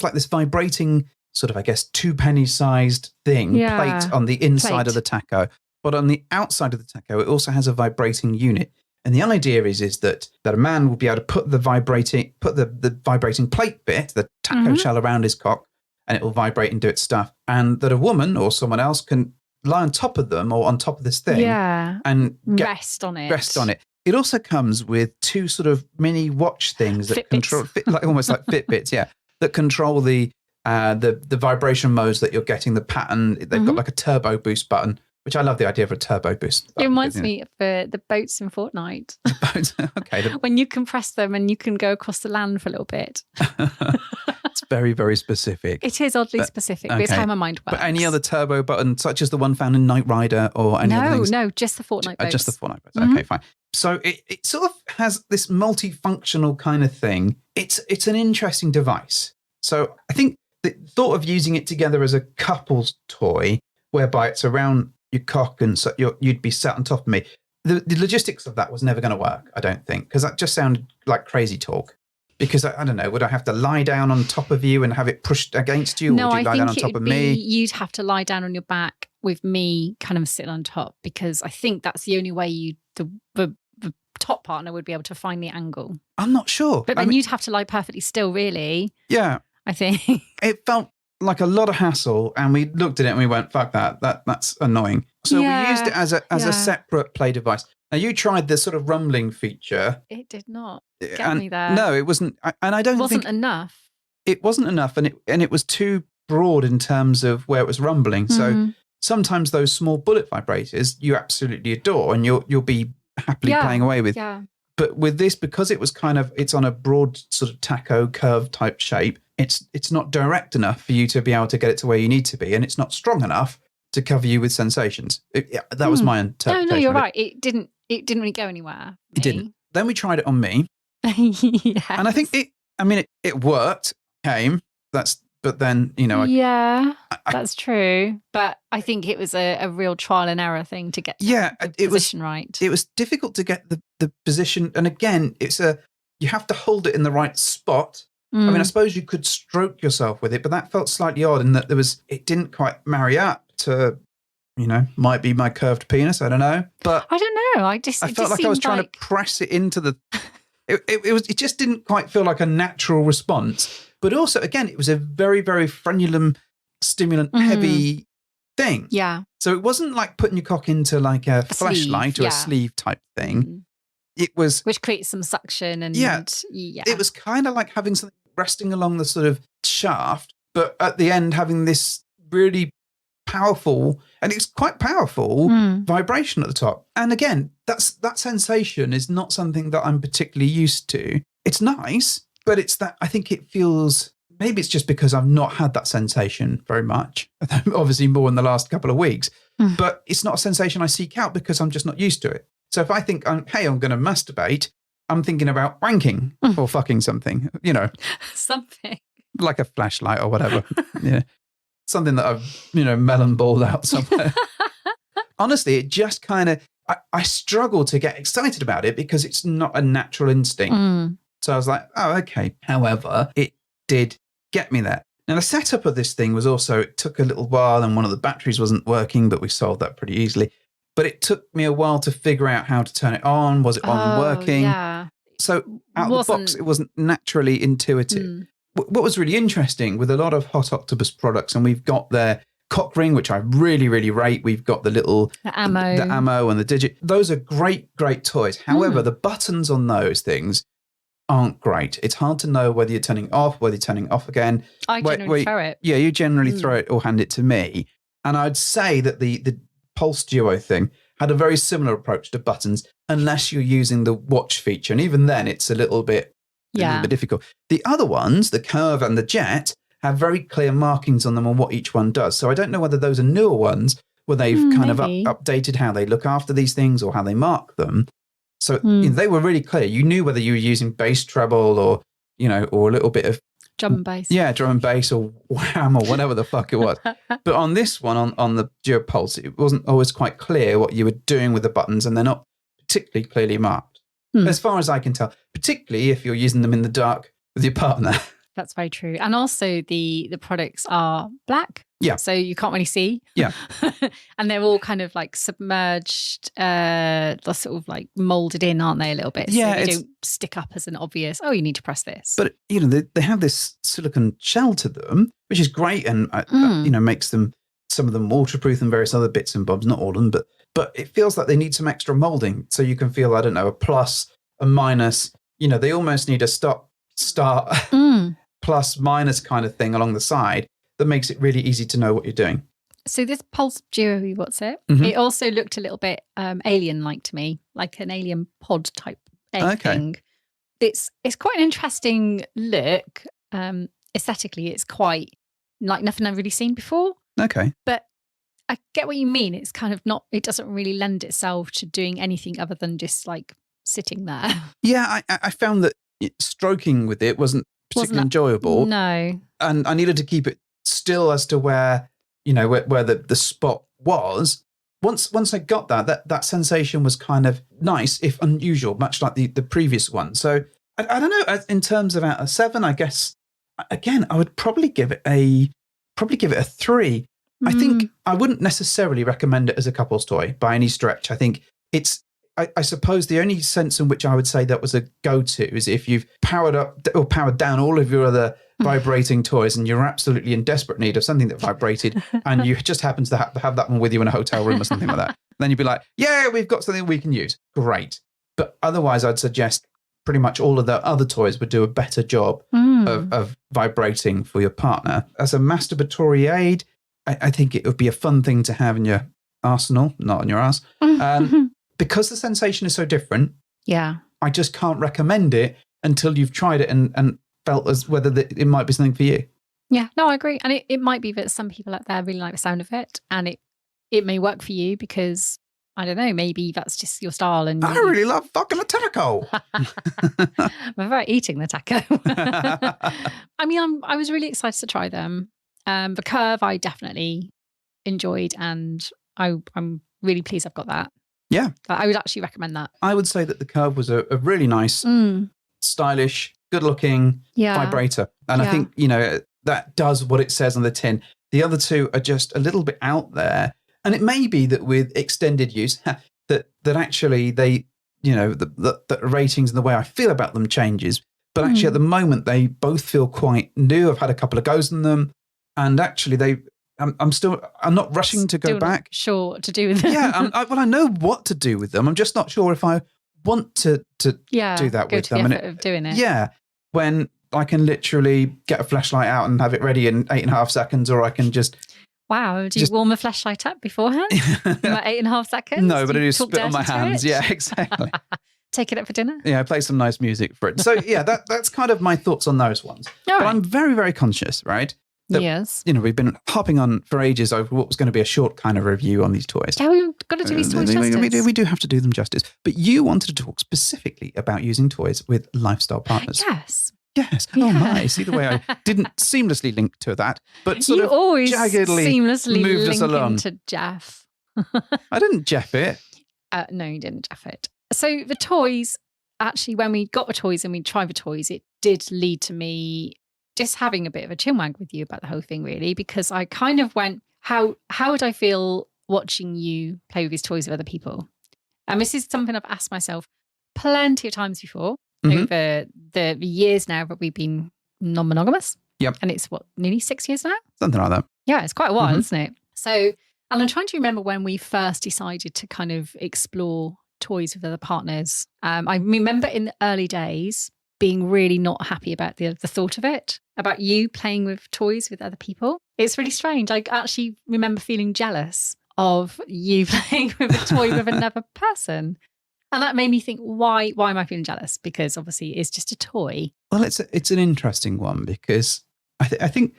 like this vibrating sort of, I guess, 2-penny-sized plate on the inside of the taco. But on the outside of the taco, it also has a vibrating unit. And the idea is that a man will be able to put the vibrating plate bit, the taco shell, around his cock, and it will vibrate and do its stuff. And that a woman or someone else can lie on top of them or on top of this thing and rest on it. It also comes with 2 sort of mini watch things that control, almost like Fitbits, that control the vibration modes that you're getting, the pattern. They've got like a turbo boost button, which I love the idea of a turbo boost button. It reminds me of the boats in Fortnite. Okay. When you can press them and you can go across the land for a little bit. It's very, very specific. It is oddly specific, but it's how my mind works. But any other turbo button, such as the one found in Knight Rider or any other things? No, just the Fortnite boats. Just the Fortnite boats. Okay, fine. So it sort of has this multifunctional kind of thing. It's an interesting device. So I think the thought of using it together as a couple's toy, whereby it's around your cock and so you'd be sat on top of me, the logistics of that was never going to work, I don't think, because that just sounded like crazy talk. Because I don't know, would I have to lie down on top of you and have it pushed against you? No, or would you lie down on top of me? You'd have to lie down on your back with me kind of sitting on top, because I think that's the only way the top partner would be able to find the angle. I'm not sure. But then you'd have to lie perfectly still, really. Yeah. I think. It felt like a lot of hassle, and we looked at it and we went, fuck that's annoying. So we used it as a separate play device. Now, you tried the sort of rumbling feature. It did not get me there. No, it wasn't. And I don't think... It wasn't enough. It wasn't enough, and it was too broad in terms of where it was rumbling. So sometimes those small bullet vibrators you absolutely adore, and you'll be happily playing away with. Yeah. But with this, because it was it's on a broad sort of taco curve type shape, it's not direct enough for you to be able to get it to where you need to be, and it's not strong enough to cover you with sensations. That was my interpretation. No, you're right. It didn't really go anywhere. It didn't. Then we tried it on me. Yes. And I think it worked, came, But then, yeah, that's true. But I think it was a real trial and error thing to get the position right. It was difficult to get the position. And again, you have to hold it in the right spot. I mean, I suppose you could stroke yourself with it, but that felt slightly odd in that it didn't quite marry up to, might be my curved penis. I don't know. But I don't know. I felt like I was trying to press it into the... It just didn't quite feel like a natural response. But also, again, it was a very, very frenulum stimulant heavy thing. Yeah. So it wasn't like putting your cock into like a flashlight or a sleeve type thing. It was... Which creates some suction and... Yeah. It was kind of like having something resting along the sort of shaft, but at the end having this really powerful, and it's quite powerful, vibration at the top. And again, that sensation is not something that I'm particularly used to. It's nice, but it's that I think it feels... Maybe it's just because I've not had that sensation very much. Obviously more in the last couple of weeks. But it's not a sensation I seek out because I'm just not used to it. So if I think, I'm going to masturbate, I'm thinking about wanking or fucking something, Something. Like a flashlight or whatever. Yeah. Something that I've, melon balled out somewhere. Honestly, it just kind of, I struggle to get excited about it because it's not a natural instinct. So I was like, oh, okay. However, it did get me there. Now, the setup of this thing was also, it took a little while and one of the batteries wasn't working, but we solved that pretty easily. But it took me a while to figure out how to turn it on. Was it on working? Yeah. So out of the box, it wasn't naturally intuitive. What was really interesting with a lot of Hot Octopuss products, and we've got their cock ring, which I really, really rate. We've got the ammo and the digit. Those are great, great toys. However, the buttons on those things aren't great. It's hard to know whether you're turning off, whether you're turning off again. I generally throw it. Yeah, you generally throw it or hand it to me. And I'd say that the Pulse Duo thing had a very similar approach to buttons, unless you're using the watch feature. And even then, it's a little bit difficult. The other ones, the Kurve and the Jett, have very clear markings on them on what each one does. So I don't know whether those are newer ones where they've kind of updated how they look after these things or how they mark them. So they were really clear. You knew whether you were using bass, treble, or or a little bit of drum and bass. Yeah, drum and bass or wham or whatever the fuck it was. But on this one, on the Duo Pulse, it wasn't always quite clear what you were doing with the buttons, and they're not particularly clearly marked, as far as I can tell, particularly if you're using them in the dark with your partner. That's very true. And also the products are black. Yeah. So you can't really see. Yeah. And they're all kind of like submerged, they're sort of like molded in, aren't they, a little bit? Yeah. So they don't stick up as an obvious, you need to press this. But, they have this silicone shell to them, which is great and, makes them, some of them waterproof and various other bits and bobs, not all of them, but it feels like they need some extra molding. So you can feel, I don't know, a plus, a minus, they almost need a stop, start, plus, minus kind of thing along the side that makes it really easy to know what you're doing. So this Pulse Duo, it also looked a little bit alien-like to me, like an alien pod type egg thing. It's quite an interesting look. Aesthetically, it's quite like nothing I've really seen before. Okay. But I get what you mean. It's kind of not, it doesn't really lend itself to doing anything other than just like sitting there. Yeah, I found that stroking with it wasn't particularly enjoyable. No. And I needed to keep it still as to where, where the spot was. Once I got that sensation was kind of nice, if unusual, much like the previous one. So I don't know, in terms of out of 7, I guess, again, I would probably give it a 3. I think I wouldn't necessarily recommend it as a couple's toy by any stretch. I think it's, I suppose the only sense in which I would say that was a go-to is if you've powered up or powered down all of your other vibrating toys and you're absolutely in desperate need of something that vibrated and you just happen to have that one with you in a hotel room or something like that. Then you'd be like, yeah, we've got something we can use. Great. But otherwise, I'd suggest pretty much all of the other toys would do a better job of vibrating for your partner. As a masturbatory aid, I think it would be a fun thing to have in your arsenal, not on your ass. Because the sensation is so different, I just can't recommend it until you've tried it and felt as whether it might be something for you. Yeah, no, I agree. And it might be that some people out there really like the sound of it and it may work for you because I don't know, maybe that's just your style. And I really love fucking a taco. I'm very eating the taco. I mean, I was really excited to try them. The Kurve I definitely enjoyed, and I'm really pleased I've got that. Yeah. I would actually recommend that. I would say that the Kurve was a really nice, stylish, good-looking vibrator. And I think, that does what it says on the tin. The other two are just a little bit out there. And it may be that with extended use, that actually they, the ratings and the way I feel about them changes. But actually at the moment, they both feel quite new. I've had a couple of goes on them. And actually I'm not rushing to go back. Sure what to do with them. Yeah, I know what to do with them. I'm just not sure if I want to do that with them. Of doing it. Yeah, when I can literally get a flashlight out and have it ready in 8.5 seconds, or I can just... Wow, do you warm the flashlight up beforehand? About 8.5 seconds? No, but I do spit on my hands. Yeah, exactly. Take it up for dinner? Yeah, play some nice music for it. So yeah, that's kind of my thoughts on those ones. But I'm very, very conscious, right? That, yes. We've been hopping on for ages over what was going to be a short kind of review on these toys. Yeah, we've got to do these toys justice. We do have to do them justice. But you wanted to talk specifically about using toys with lifestyle partners. Yes. Yes. Oh my. See the way I didn't seamlessly link to that, but sort of always jaggedly seamlessly moved us along. Into Jeff. I didn't Jeff it. No, you didn't Jeff it. So the toys, actually, when we got the toys and we tried the toys, it did lead to me just having a bit of a chinwag with you about the whole thing, really, because I kind of went, how would I feel watching you play with these toys with other people? And this is something I've asked myself plenty of times before over the years now that we've been non-monogamous. Yep. And it's nearly 6 years now? Something like that. Yeah, it's quite a while, isn't it? So, and I'm trying to remember when we first decided to kind of explore toys with other partners. I remember in the early days being really not happy about the thought of it, about you playing with toys with other people. It's really strange. I actually remember feeling jealous of you playing with a toy with another person. And that made me think, why am I feeling jealous? Because obviously it's just a toy. Well, it's an interesting one because I think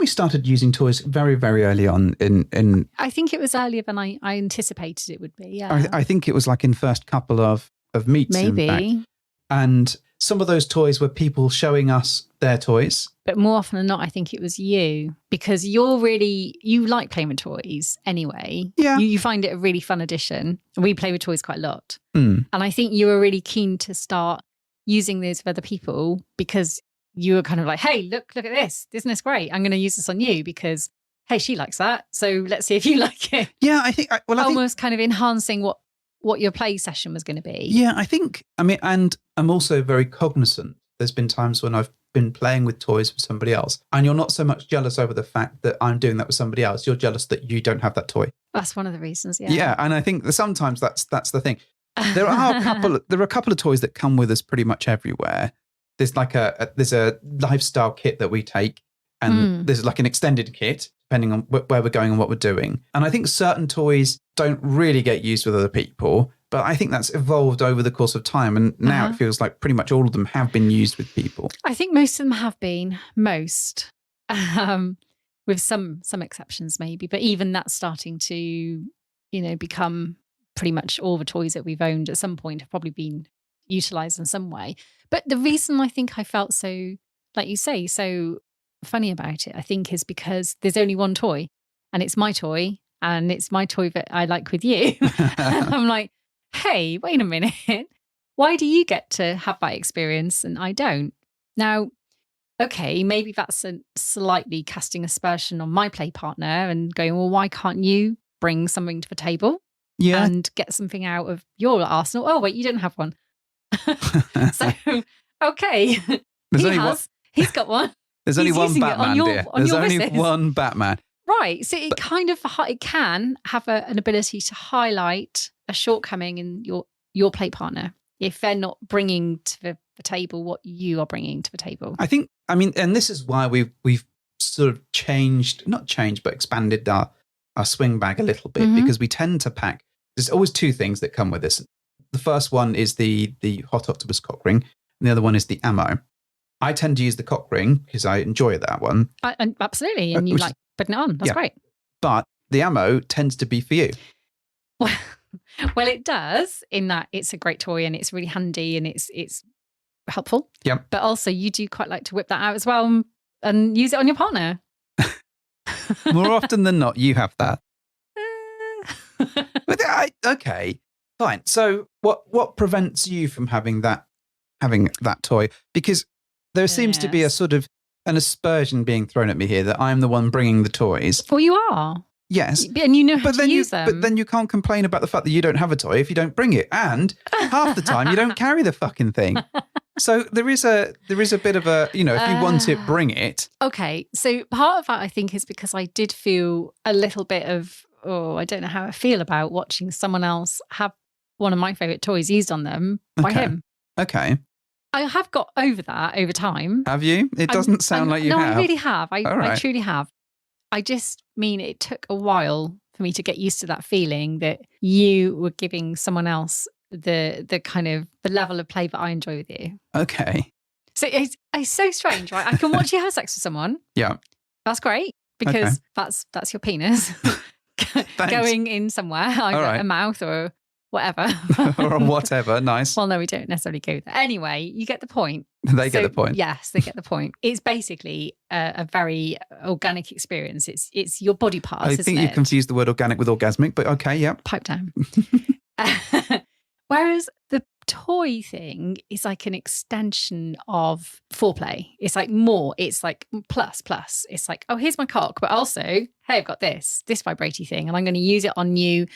we started using toys very, very early on in I think it was earlier than I anticipated it would be. Yeah. I think it was like in first couple of meets. Maybe. In fact. And some of those toys were people showing us their toys. But more often than not, I think it was you, because you like playing with toys anyway. Yeah. You find it a really fun addition. We play with toys quite a lot. Mm. And I think you were really keen to start using those with other people because you were kind of like, hey, look at this. Isn't this great? I'm going to use this on you because, hey, she likes that. So let's see if you like it. Yeah, I think... Almost kind of enhancing what your play session was going to be. Yeah, and I'm also very cognizant. There's been times when I've been playing with toys with somebody else and you're not so much jealous over the fact that I'm doing that with somebody else. You're jealous that you don't have that toy. That's one of the reasons, yeah. Yeah, and I think that sometimes that's the thing. There are a couple of toys that come with us pretty much everywhere. There's like there's a lifestyle kit that we take and there's like an extended kit depending on where we're going and what we're doing. And I think certain toys don't really get used with other people, but I think that's evolved over the course of time. And now it feels like pretty much all of them have been used with people. I think most of them have been, with some exceptions maybe, but even that's starting to, become pretty much all the toys that we've owned at some point have probably been utilised in some way. But the reason I think I felt so, like you say, so funny about it, I think is because there's only one toy and it's my toy and it's my toy that I like with you. And I'm like, hey, wait a minute. Why do you get to have that experience and I don't? Now, okay, maybe that's a slightly casting aspersion on my play partner and going, well, why can't you bring something to the table and get something out of your arsenal? Oh, wait, you don't have one. So, okay, he's got one. There's only one Batman, dear. There's only one Batman. Right. So it can have an ability to highlight a shortcoming in your play partner if they're not bringing to the table what you are bringing to the table. And this is why we've sort of expanded our swing bag a little bit because we tend to pack. There's always two things that come with this. The first one is the Hot Octopuss cock ring, and the other one is the ammo. I tend to use the cock ring because I enjoy that one. Absolutely. And you like putting it on. That's great. But the ammo tends to be for you. Well, Well, it does, in that it's a great toy and it's really handy and it's helpful. Yep. But also you do quite like to whip that out as well and use it on your partner. More often than not, you have that. But okay, fine. So what prevents you from having that toy? Because there seems to be a sort of an aspersion being thrown at me here that I'm the one bringing the toys. Well, you are. Yes. And you know how to use them. But then you can't complain about the fact that you don't have a toy if you don't bring it. And half the time you don't carry the fucking thing. So there is a bit of a, if you want it, bring it. Okay. So part of that, I think, is because I did feel a little bit of, I don't know how I feel about watching someone else have one of my favourite toys used on them by him. Okay. I have got over that over time. Have you? It doesn't sound like you have. No, I really have. All I right. truly have. I just mean it took a while for me to get used to that feeling that you were giving someone else the kind of the level of play that I enjoy with you. Okay. So it's so strange, right? I can watch you have sex with someone. Yeah. That's great because that's your penis going in somewhere, either a mouth or whatever. Or whatever. Nice. Well, no, we don't necessarily go there. Anyway, you get the point. They get the point. Yes, they get the point. It's basically a very organic experience. It's your body parts, I think you confused the word organic with orgasmic, but okay, yeah. Pipe down. Whereas the toy thing is like an extension of foreplay. It's like more. It's like plus. It's like, oh, here's my cock, but also, hey, I've got this vibratey thing, and I'm going to use it on you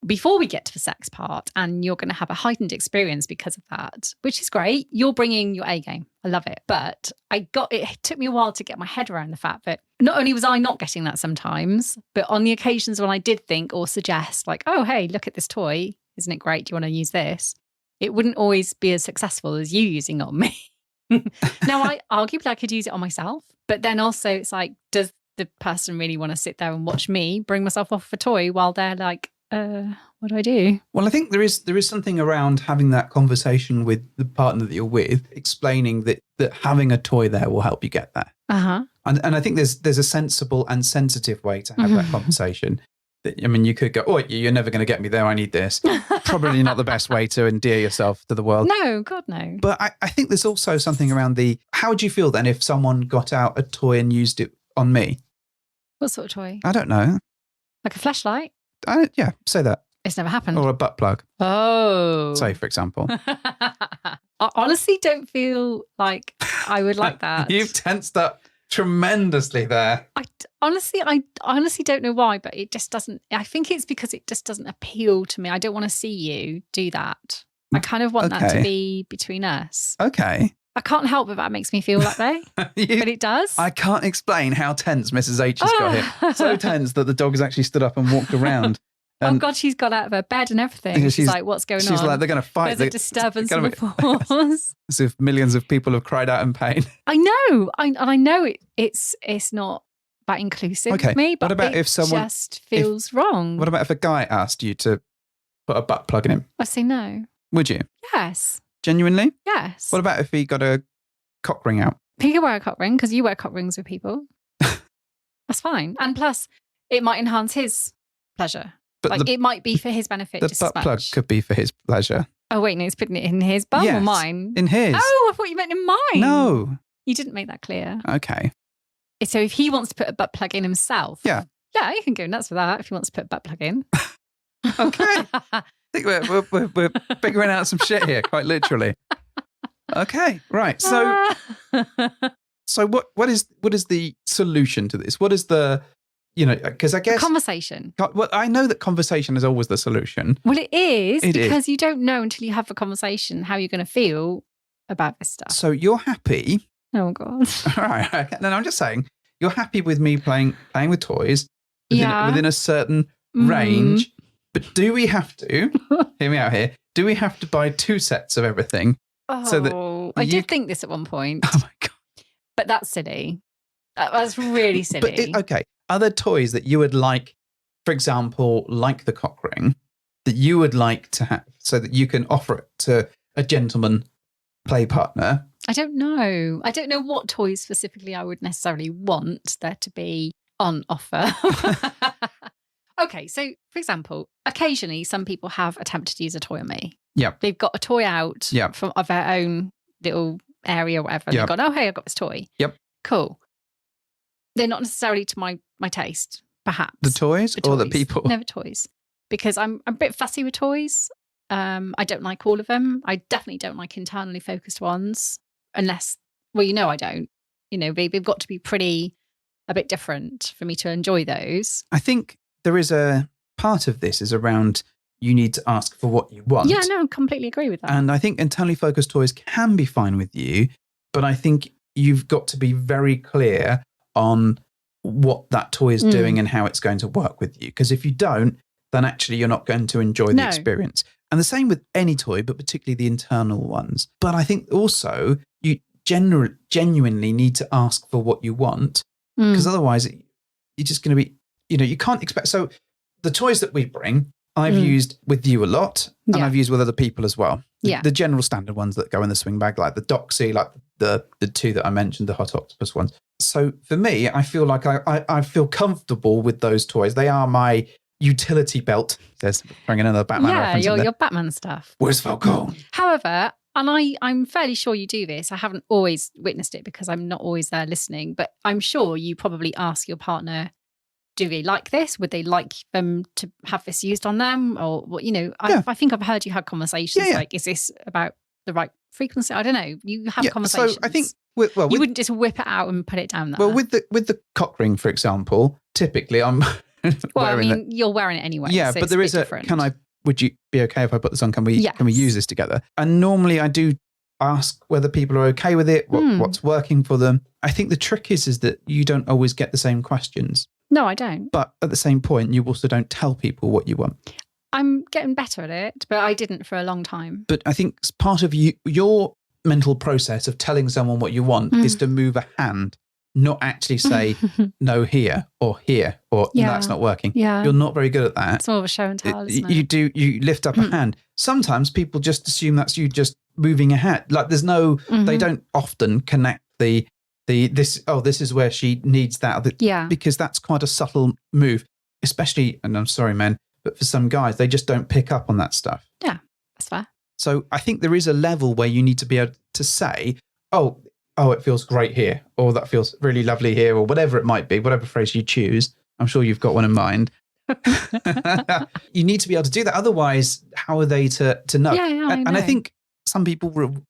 before we get to the sex part, and you're going to have a heightened experience because of that, which is great. You're bringing your A game. I love it. But it took me a while to get my head around the fact that not only was I not getting that sometimes, but on the occasions when I did think or suggest like, oh, hey, look at this toy. Isn't it great? Do you want to use this? It wouldn't always be as successful as you using it on me. Now, arguably I could use it on myself, but then also it's like, does the person really want to sit there and watch me bring myself off a toy while they're like, what do I do? Well, I think there is something around having that conversation with the partner that you're with, explaining that having a toy there will help you get there. Uh-huh. And I think there's a sensible and sensitive way to have that conversation. I mean, you could go, oh, you're never going to get me there. I need this. Probably not the best way to endear yourself to the world. No, God, no. But I think there's also something around how would you feel then if someone got out a toy and used it on me? What sort of toy? I don't know. Like a flashlight? Yeah, say that. It's never happened. Or a butt plug. Oh. Say, for example. I honestly don't feel like I would like that. You've tensed up tremendously there. I honestly don't know why, but it just doesn't. I think it's because it just doesn't appeal to me. I don't want to see you do that. I kind of want that to be between us. Okay. I can't help it that makes me feel that way, but it does. I can't explain how tense Mrs. H has got here. So tense that the dog has actually stood up and walked around. Oh God, she's got out of her bed and everything. She's like, what's going on? She's like, they're going to fight. There's a disturbance in the force. As if millions of people have cried out in pain. I know. I know it's not that inclusive of me, but what about if someone just feels wrong. What about if a guy asked you to put a butt plug in him? I'd say no. Would you? Yes. Genuinely? Yes. What about if he got a cock ring out? He could wear a cock ring because you wear cock rings with people. That's fine. And plus, it might enhance his pleasure. But it might be for his benefit. The just butt plug could be for his pleasure. Oh, wait, no, he's putting it in his bum or mine? In his. Oh, I thought you meant in mine. No. You didn't make that clear. Okay. So if he wants to put a butt plug in himself. Yeah. Yeah, you can go nuts for that if he wants to put a butt plug in. Okay. I think we're figuring out some shit here, quite literally. Okay, right. So what is the solution to this? What is the, because I guess conversation. Well, I know that conversation is always the solution. Well, it is because you don't know until you have a conversation how you're going to feel about this stuff. So you're happy. Oh God. All right. No, I'm just saying you're happy with me playing with toys within a certain range. But do we have to, hear me out here, do we have to buy 2 sets of everything? Oh, so that I did think this at one point. Oh my God. But that's silly. That's really silly. But okay. Are there toys that you would like, for example, like the cock ring, that you would like to have so that you can offer it to a gentleman play partner? I don't know. I don't know what toys specifically I would necessarily want there to be on offer. Okay, so for example, occasionally some people have attempted to use a toy on me. Yep. They've got a toy out Yep. from of their own little area or whatever. And Yep. they've gone, oh, hey, I've got this toy. Yep. Cool. They're not necessarily to my taste, perhaps. The toys or the people? Never toys. Because I'm a bit fussy with toys. I don't like all of them. I definitely don't like internally focused ones. Unless, well, I don't. They've got to be a bit different for me to enjoy those. I think there is a part of this is around you need to ask for what you want. Yeah, no, I completely agree with that. And I think internally focused toys can be fine with you, but I think you've got to be very clear on what that toy is doing and how it's going to work with you. Because if you don't, then actually you're not going to enjoy the experience. And the same with any toy, but particularly the internal ones. But I think also you genuinely need to ask for what you want, because otherwise you're just going to be, you can't expect. So the toys that we bring, I've used with you a lot, and I've used with other people as well. The general standard ones that go in the swing bag, like the Doxy, like the two that I mentioned, the Hot Octopuss ones. So for me, I feel like I feel comfortable with those toys. They are my utility belt. There's bringing another Batman reference. Yeah, your Batman stuff. Where's Falcone? However, and I'm fairly sure you do this. I haven't always witnessed it because I'm not always there listening, but I'm sure you probably ask your partner, do they like this? Would they like them to have this used on them? Or what? I think I've heard you had conversations like, is this about the right frequency? I don't know. You have conversations. So I think, you wouldn't just whip it out and put it down there. Well, with the cock ring, for example, typically I'm you're wearing it anyway. Yeah, so but there is would you be okay if I put this on? Can we use this together? And normally I do ask whether people are okay with it, what's working for them. I think the trick is that you don't always get the same questions. No, I don't. But at the same point, you also don't tell people what you want. I'm getting better at it, but I didn't for a long time. But I think part of your mental process of telling someone what you want is to move a hand, not actually say no here or no, that's not working. Yeah. You're not very good at that. It's more of a show and tell, isn't it? You lift up a hand. Sometimes people just assume that's you just moving a hand. Like there's no, they don't often connect this is where she needs that. Because that's quite a subtle move, especially, and I'm sorry, men, but for some guys, they just don't pick up on that stuff. Yeah, that's fair. So I think there is a level where you need to be able to say, oh, it feels great here, or that feels really lovely here, or whatever it might be, whatever phrase you choose. I'm sure you've got one in mind. You need to be able to do that. Otherwise, how are they to know? I think some people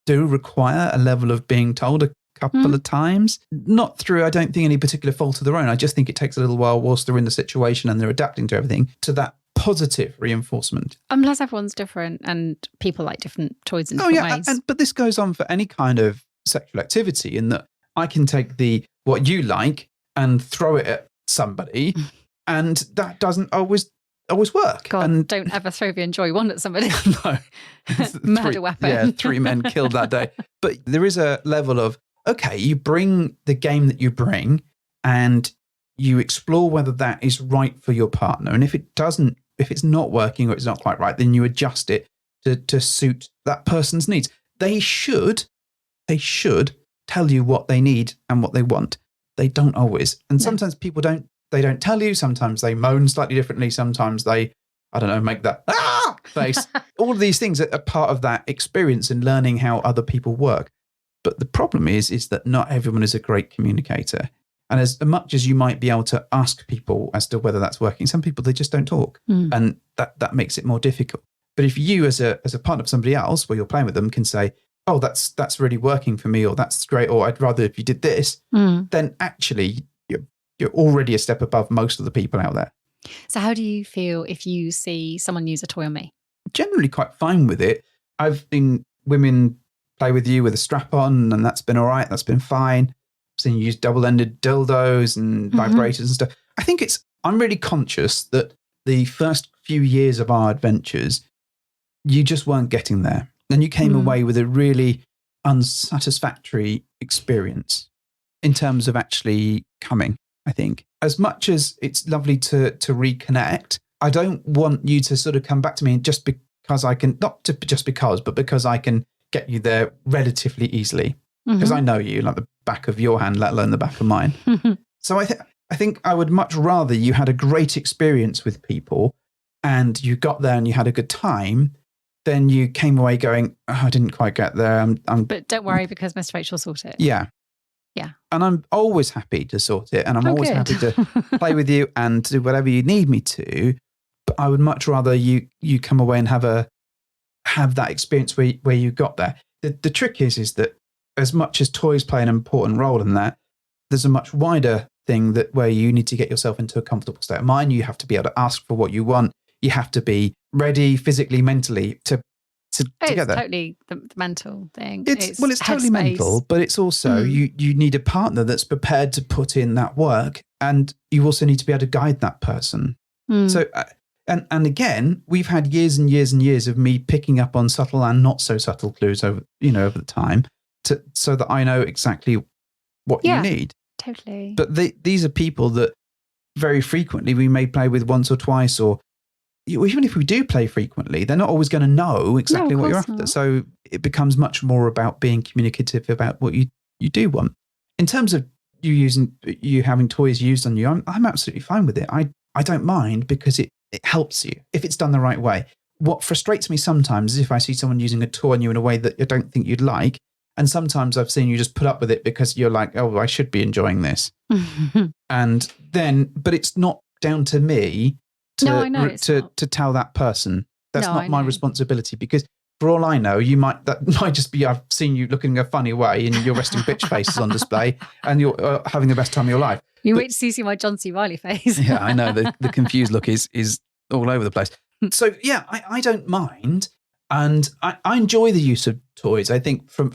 do require a level of being told a couple of times, not through, I don't think, any particular fault of their own. I just think it takes a little while whilst they're in the situation and they're adapting to everything, to that positive reinforcement. And plus everyone's different and people like different toys in different ways. But this goes on for any kind of sexual activity, in that I can take what you like and throw it at somebody and that doesn't always work. God, and don't ever throw the enjoy one at somebody. No. Murder weapon. Yeah, 3 men killed that day. But there is a level of, okay, you bring the game that you bring and you explore whether that is right for your partner. And if it's not working or it's not quite right, then you adjust it to suit that person's needs. They should tell you what they need and what they want. They don't always. And sometimes people don't tell you. Sometimes they moan slightly differently. Sometimes they, I don't know, make that face. All of these things are part of that experience in learning how other people work. But the problem is that not everyone is a great communicator. And as much as you might be able to ask people as to whether that's working, some people, they just don't talk. And that makes it more difficult. But if you as a partner of somebody else, where you're playing with them, can say, oh, that's really working for me, or that's great, or I'd rather if you did this, then actually you're already a step above most of the people out there. So how do you feel if you see someone use a toy on me? Generally quite fine with it. I've seen women play with you with a strap on, and that's been all right. That's been fine. I've seen you use double-ended dildos and vibrators and stuff. I think I'm really conscious that the first few years of our adventures, you just weren't getting there. And you came away with a really unsatisfactory experience in terms of actually coming, I think. As much as it's lovely to reconnect, I don't want you to sort of come back to me just because I can, but because I can get you there relatively easily. Because I know you like the back of your hand, let alone the back of mine. So I think I would much rather you had a great experience with people and you got there and you had a good time than you came away going, I didn't quite get there. But don't worry, because Miss Rachel will sort it. Yeah. Yeah. And I'm always happy to sort it. And I'm always good. happy to play with you and do whatever you need me to. But I would much rather you come away and have that experience where you got there. The trick is that as much as toys play an important role in that, there's a much wider thing where you need to get yourself into a comfortable state of mind. You have to be able to ask for what you want. You have to be ready physically, mentally to get there. It's totally the mental thing. It's totally mental, but it's also you need a partner that's prepared to put in that work, and you also need to be able to guide that person. So, and again, we've had years and years and years of me picking up on subtle and not so subtle clues over the time, so that I know exactly what you need. Totally. But these are people that very frequently we may play with once or twice, or even if we do play frequently, they're not always going to know exactly what you're after. Not. So it becomes much more about being communicative about what you do want. In terms of you having toys used on you, I'm absolutely fine with it. I don't mind, because it helps you if it's done the right way. What frustrates me sometimes is if I see someone using a toy on you in a way that I don't think you'd like. And sometimes I've seen you just put up with it because you're like, oh, I should be enjoying this. But it's not down to me to tell that person. That's not my responsibility, because for all I know, that might just be I've seen you looking a funny way and your resting bitch face is on display and you're having the best time of your life. Wait to see my John C. Reilly face. Yeah, I know. The confused look is all over the place. So yeah, I don't mind. And I enjoy the use of toys. I think from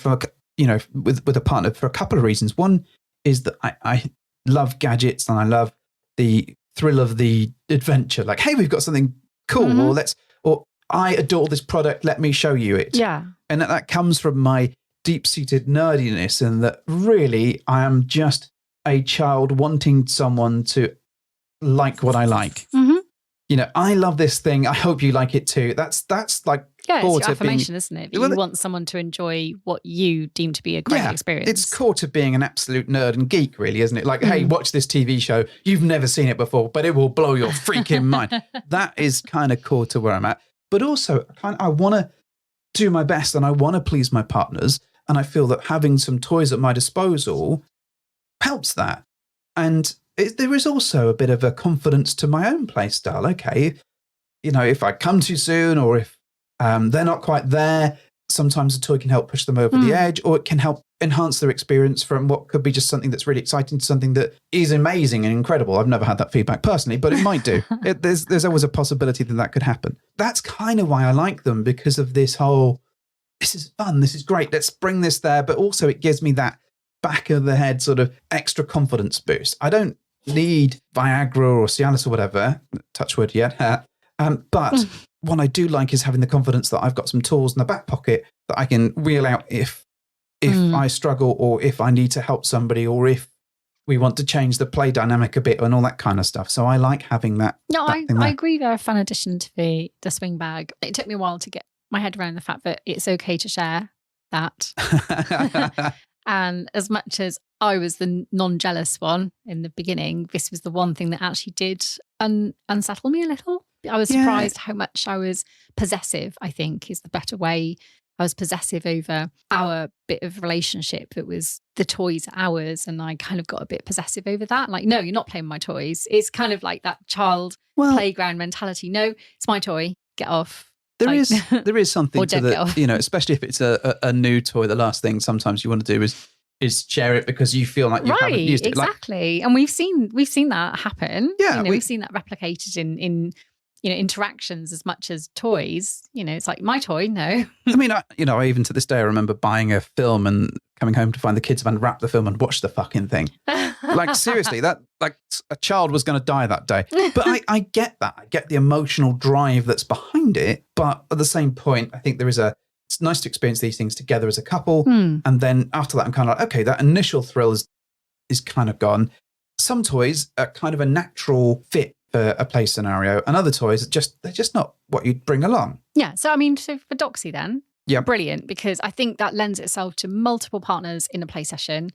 with a partner for a couple of reasons. One is that I love gadgets and I love the thrill of the adventure. Like, hey, we've got something cool, or I adore this product. Let me show you it. Yeah, and that comes from my deep-seated nerdiness, and that really I am just a child wanting someone to like what I like. I love this thing. I hope you like it too. That's like it's your affirmation, isn't it? You want someone to enjoy what you deem to be a great experience. It's core to being an absolute nerd and geek, really, isn't it? Like, hey, watch this TV show. You've never seen it before, but it will blow your freaking mind. That is kind of core to where I'm at. But also, I want to do my best and I want to please my partners. And I feel that having some toys at my disposal helps that. And there is also a bit of a confidence to my own play style. Okay, if I come too soon or if they're not quite there, sometimes a toy can help push them over the edge, or it can help enhance their experience from what could be just something that's really exciting to something that is amazing and incredible. I've never had that feedback personally, but it might do. There's always a possibility that could happen. That's kind of why I like them, because of this whole, this is fun, this is great, let's bring this there, but also it gives me that back of the head sort of extra confidence boost. I don't need Viagra or Cialis or whatever, touch wood yet, but what I do like is having the confidence that I've got some tools in the back pocket that I can wheel out if I struggle, or if I need to help somebody, or if we want to change the play dynamic a bit and all that kind of stuff. So I like having that. No, I agree. They're a fun addition to the swing bag. It took me a while to get my head around the fact that it's okay to share that. And as much as I was the non-jealous one in the beginning, this was the one thing that actually did unsettle me a little. I was surprised how much I was possessive, I think is the better way. I was possessive over our bit of relationship. It was the toys ours, and I kind of got a bit possessive over that. Like, no, you're not playing my toys. It's kind of like that child playground mentality. No, it's my toy. Get off. There is something to the, especially if it's a new toy. The last thing sometimes you want to do is share it because you feel like you haven't used it. Exactly. And we've seen that happen. Yeah, we've seen that replicated in interactions as much as toys. It's like, my toy, no. I mean, I even to this day I remember buying a film and coming home to find the kids have unwrapped the film and watched the fucking thing. Like, seriously, that like a child was going to die that day. But I get that. I get the emotional drive that's behind it. But at the same point, I think it's nice to experience these things together as a couple. And then after that, I'm kind of like, okay, that initial thrill is kind of gone. Some toys are kind of a natural fit for a play scenario, and other toys they're just not what you'd bring along. Yeah. So for Doxy then, brilliant, because I think that lends itself to multiple partners in a play session.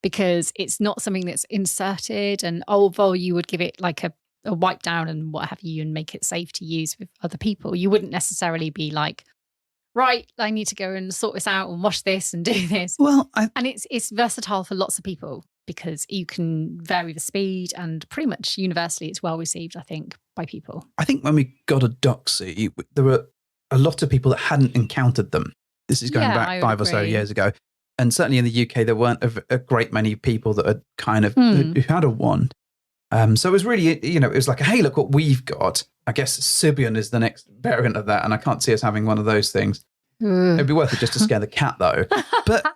because it's not something that's inserted. And although you would give it like a wipe down and what have you and make it safe to use with other people, you wouldn't necessarily be like, right, I need to go and sort this out and wash this and do this. Well, and it's versatile for lots of people because you can vary the speed, and pretty much universally it's well received, I think, by people. I think when we got a Doxy, there were a lot of people that hadn't encountered them. This is going back 5 or so years ago. And certainly in the UK, there weren't a great many people that had kind of who had a wand. So it was really, it was like, hey, look what we've got. I guess Sibian is the next variant of that, and I can't see us having one of those things. It'd be worth it just to scare the cat, though. But,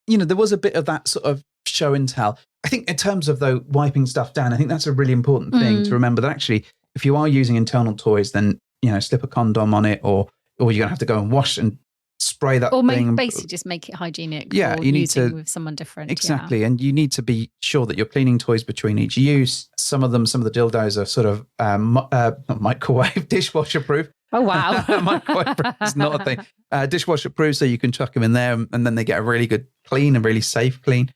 there was a bit of that sort of show and tell. I think in terms of, though, wiping stuff down, I think that's a really important thing to remember, that actually, if you are using internal toys, then, slip a condom on it, or you're going to have to go and wash and spray that thing. Or basically just make it hygienic. Yeah, you need to with someone different. Exactly, and you need to be sure that you're cleaning toys between each use. Some of the dildos are sort of not microwave, dishwasher proof. Oh wow, microwave proof is not a thing. Dishwasher proof, so you can chuck them in there, and then they get a really good clean and really safe clean.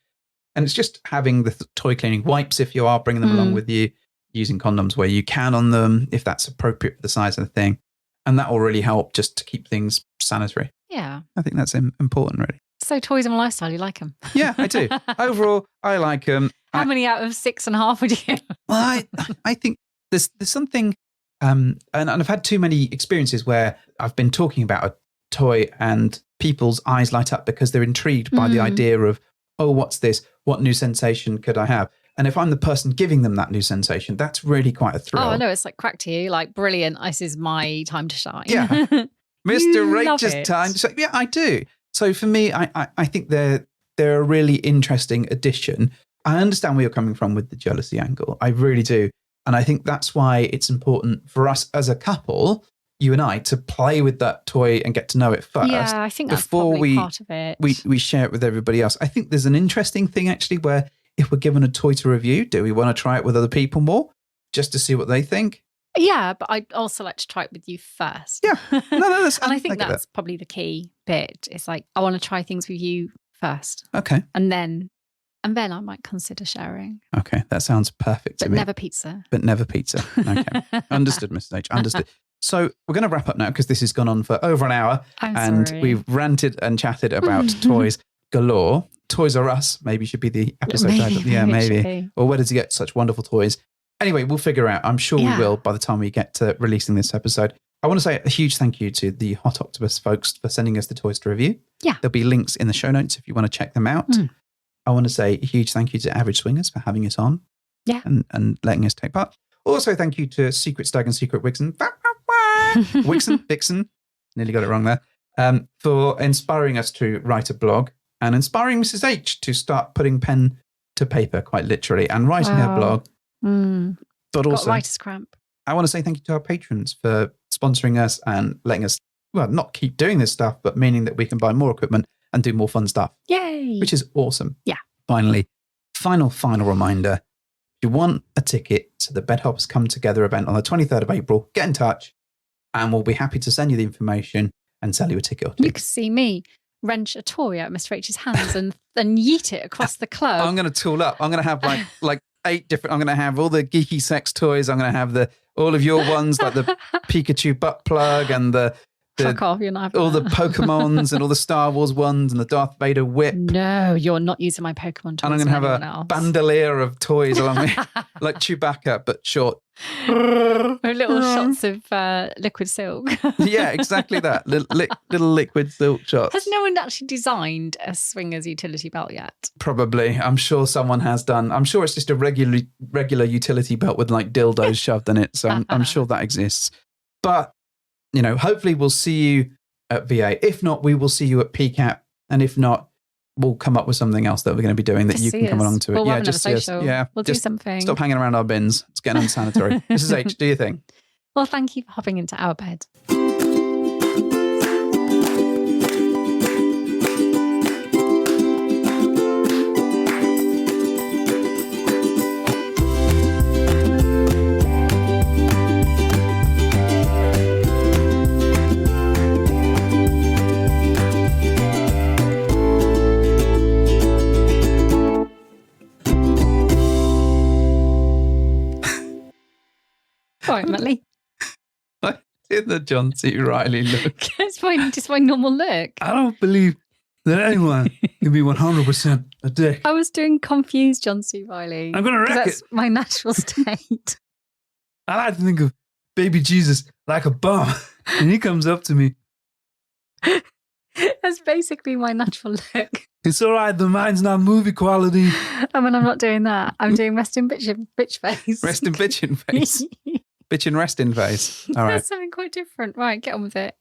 And it's just having the toy cleaning wipes if you are bringing them along with you, using condoms where you can on them if that's appropriate for the size of the thing, and that will really help just to keep things sanitary. Yeah. I think that's important, really. So toys and lifestyle, you like them? Yeah, I do. Overall, I like them. How many out of 6.5 would you give? Well, I think there's something, and I've had too many experiences where I've been talking about a toy and people's eyes light up because they're intrigued by the idea of, oh, what's this? What new sensation could I have? And if I'm the person giving them that new sensation, that's really quite a thrill. Oh, I know. It's like crack to you, like brilliant. This is my time to shine. Yeah. Mr. Rachel's time. So, yeah, I do. So for me, I think they're a really interesting addition. I understand where you're coming from with the jealousy angle. I really do. And I think that's why it's important for us as a couple, you and I, to play with that toy and get to know it first. Yeah, I think that's probably part of it. We share it with everybody else. I think there's an interesting thing actually where if we're given a toy to review, do we want to try it with other people more just to see what they think? Yeah, but I'd also like to try it with you first. Yeah. No, that's and I think that's probably the key bit. It's like, I want to try things with you first. Okay. And then I might consider sharing. Okay, that sounds perfect to me. But never pizza. Okay. Understood, Mrs. H. Understood. So we're going to wrap up now because this has gone on for over an hour. I'm sorry. We've ranted and chatted about toys galore. Toys R Us maybe should be the episode title. Yeah, maybe. Or where does he get such wonderful toys? Anyway, we'll figure out. I'm sure we will by the time we get to releasing this episode. I want to say a huge thank you to the Hot Octopuss folks for sending us the toys to review. Yeah. There'll be links in the show notes if you want to check them out. I want to say a huge thank you to Average Swingers for having us on. Yeah. And letting us take part. Also, thank you to Secret Stag and Secret Wixen. Vixen. Nearly got it wrong there. For inspiring us to write a blog and inspiring Mrs. H to start putting pen to paper, quite literally, and writing her blog. But also, got writer's cramp. I want to say thank you to our patrons for sponsoring us and letting us, well, not keep doing this stuff, but meaning that we can buy more equipment and do more fun stuff. Yay! Which is awesome. Yeah. Finally, final reminder. If you want a ticket to the Bedhoppers Come Together event on the 23rd of April, get in touch and we'll be happy to send you the information and sell you a ticket or two. You could see me wrench a toy out of Mr. H's hands and yeet it across the club. I'm going to tool up. I'm going to have like 8 different. I'm going to have all the geeky sex toys. I'm going to have all of your ones, like the Pikachu butt plug and Fuck off, you're not all the Pokemons and all the Star Wars ones and the Darth Vader whip. No, you're not using my Pokemon toys. And I'm going to have a bandolier of toys along with, like Chewbacca, but short. With little shots of liquid silk. Yeah, exactly that. Little liquid silk shots. Has no one actually designed a swingers utility belt yet? Probably. I'm sure someone has done. I'm sure it's just a regular utility belt with like dildos shoved in it. So I'm sure that exists. But, hopefully we'll see you at VA. If not, we will see you at PCAP. And if not, we'll come up with something else that we're going to be doing that you can come along to it. We'll just see us. Yeah, we'll do something. Stop hanging around our bins. It's getting unsanitary. Mrs. H, do your thing. Well, thank you for hopping into our bed. right, Melly. In the John C. Reilly look. It's just my normal look. I don't believe that anyone can be 100% a dick. I was doing confused John C. Reilly. I'm going to wreck That's it. my natural state. I like to think of baby Jesus like a bum. And he comes up to me. That's basically my natural look. It's all right. The mine's not movie quality. And when I'm not doing that, I'm doing resting bitch face. Resting bitchin' face. Bitchin' resting face. All right. That's something quite different. Right, get on with it.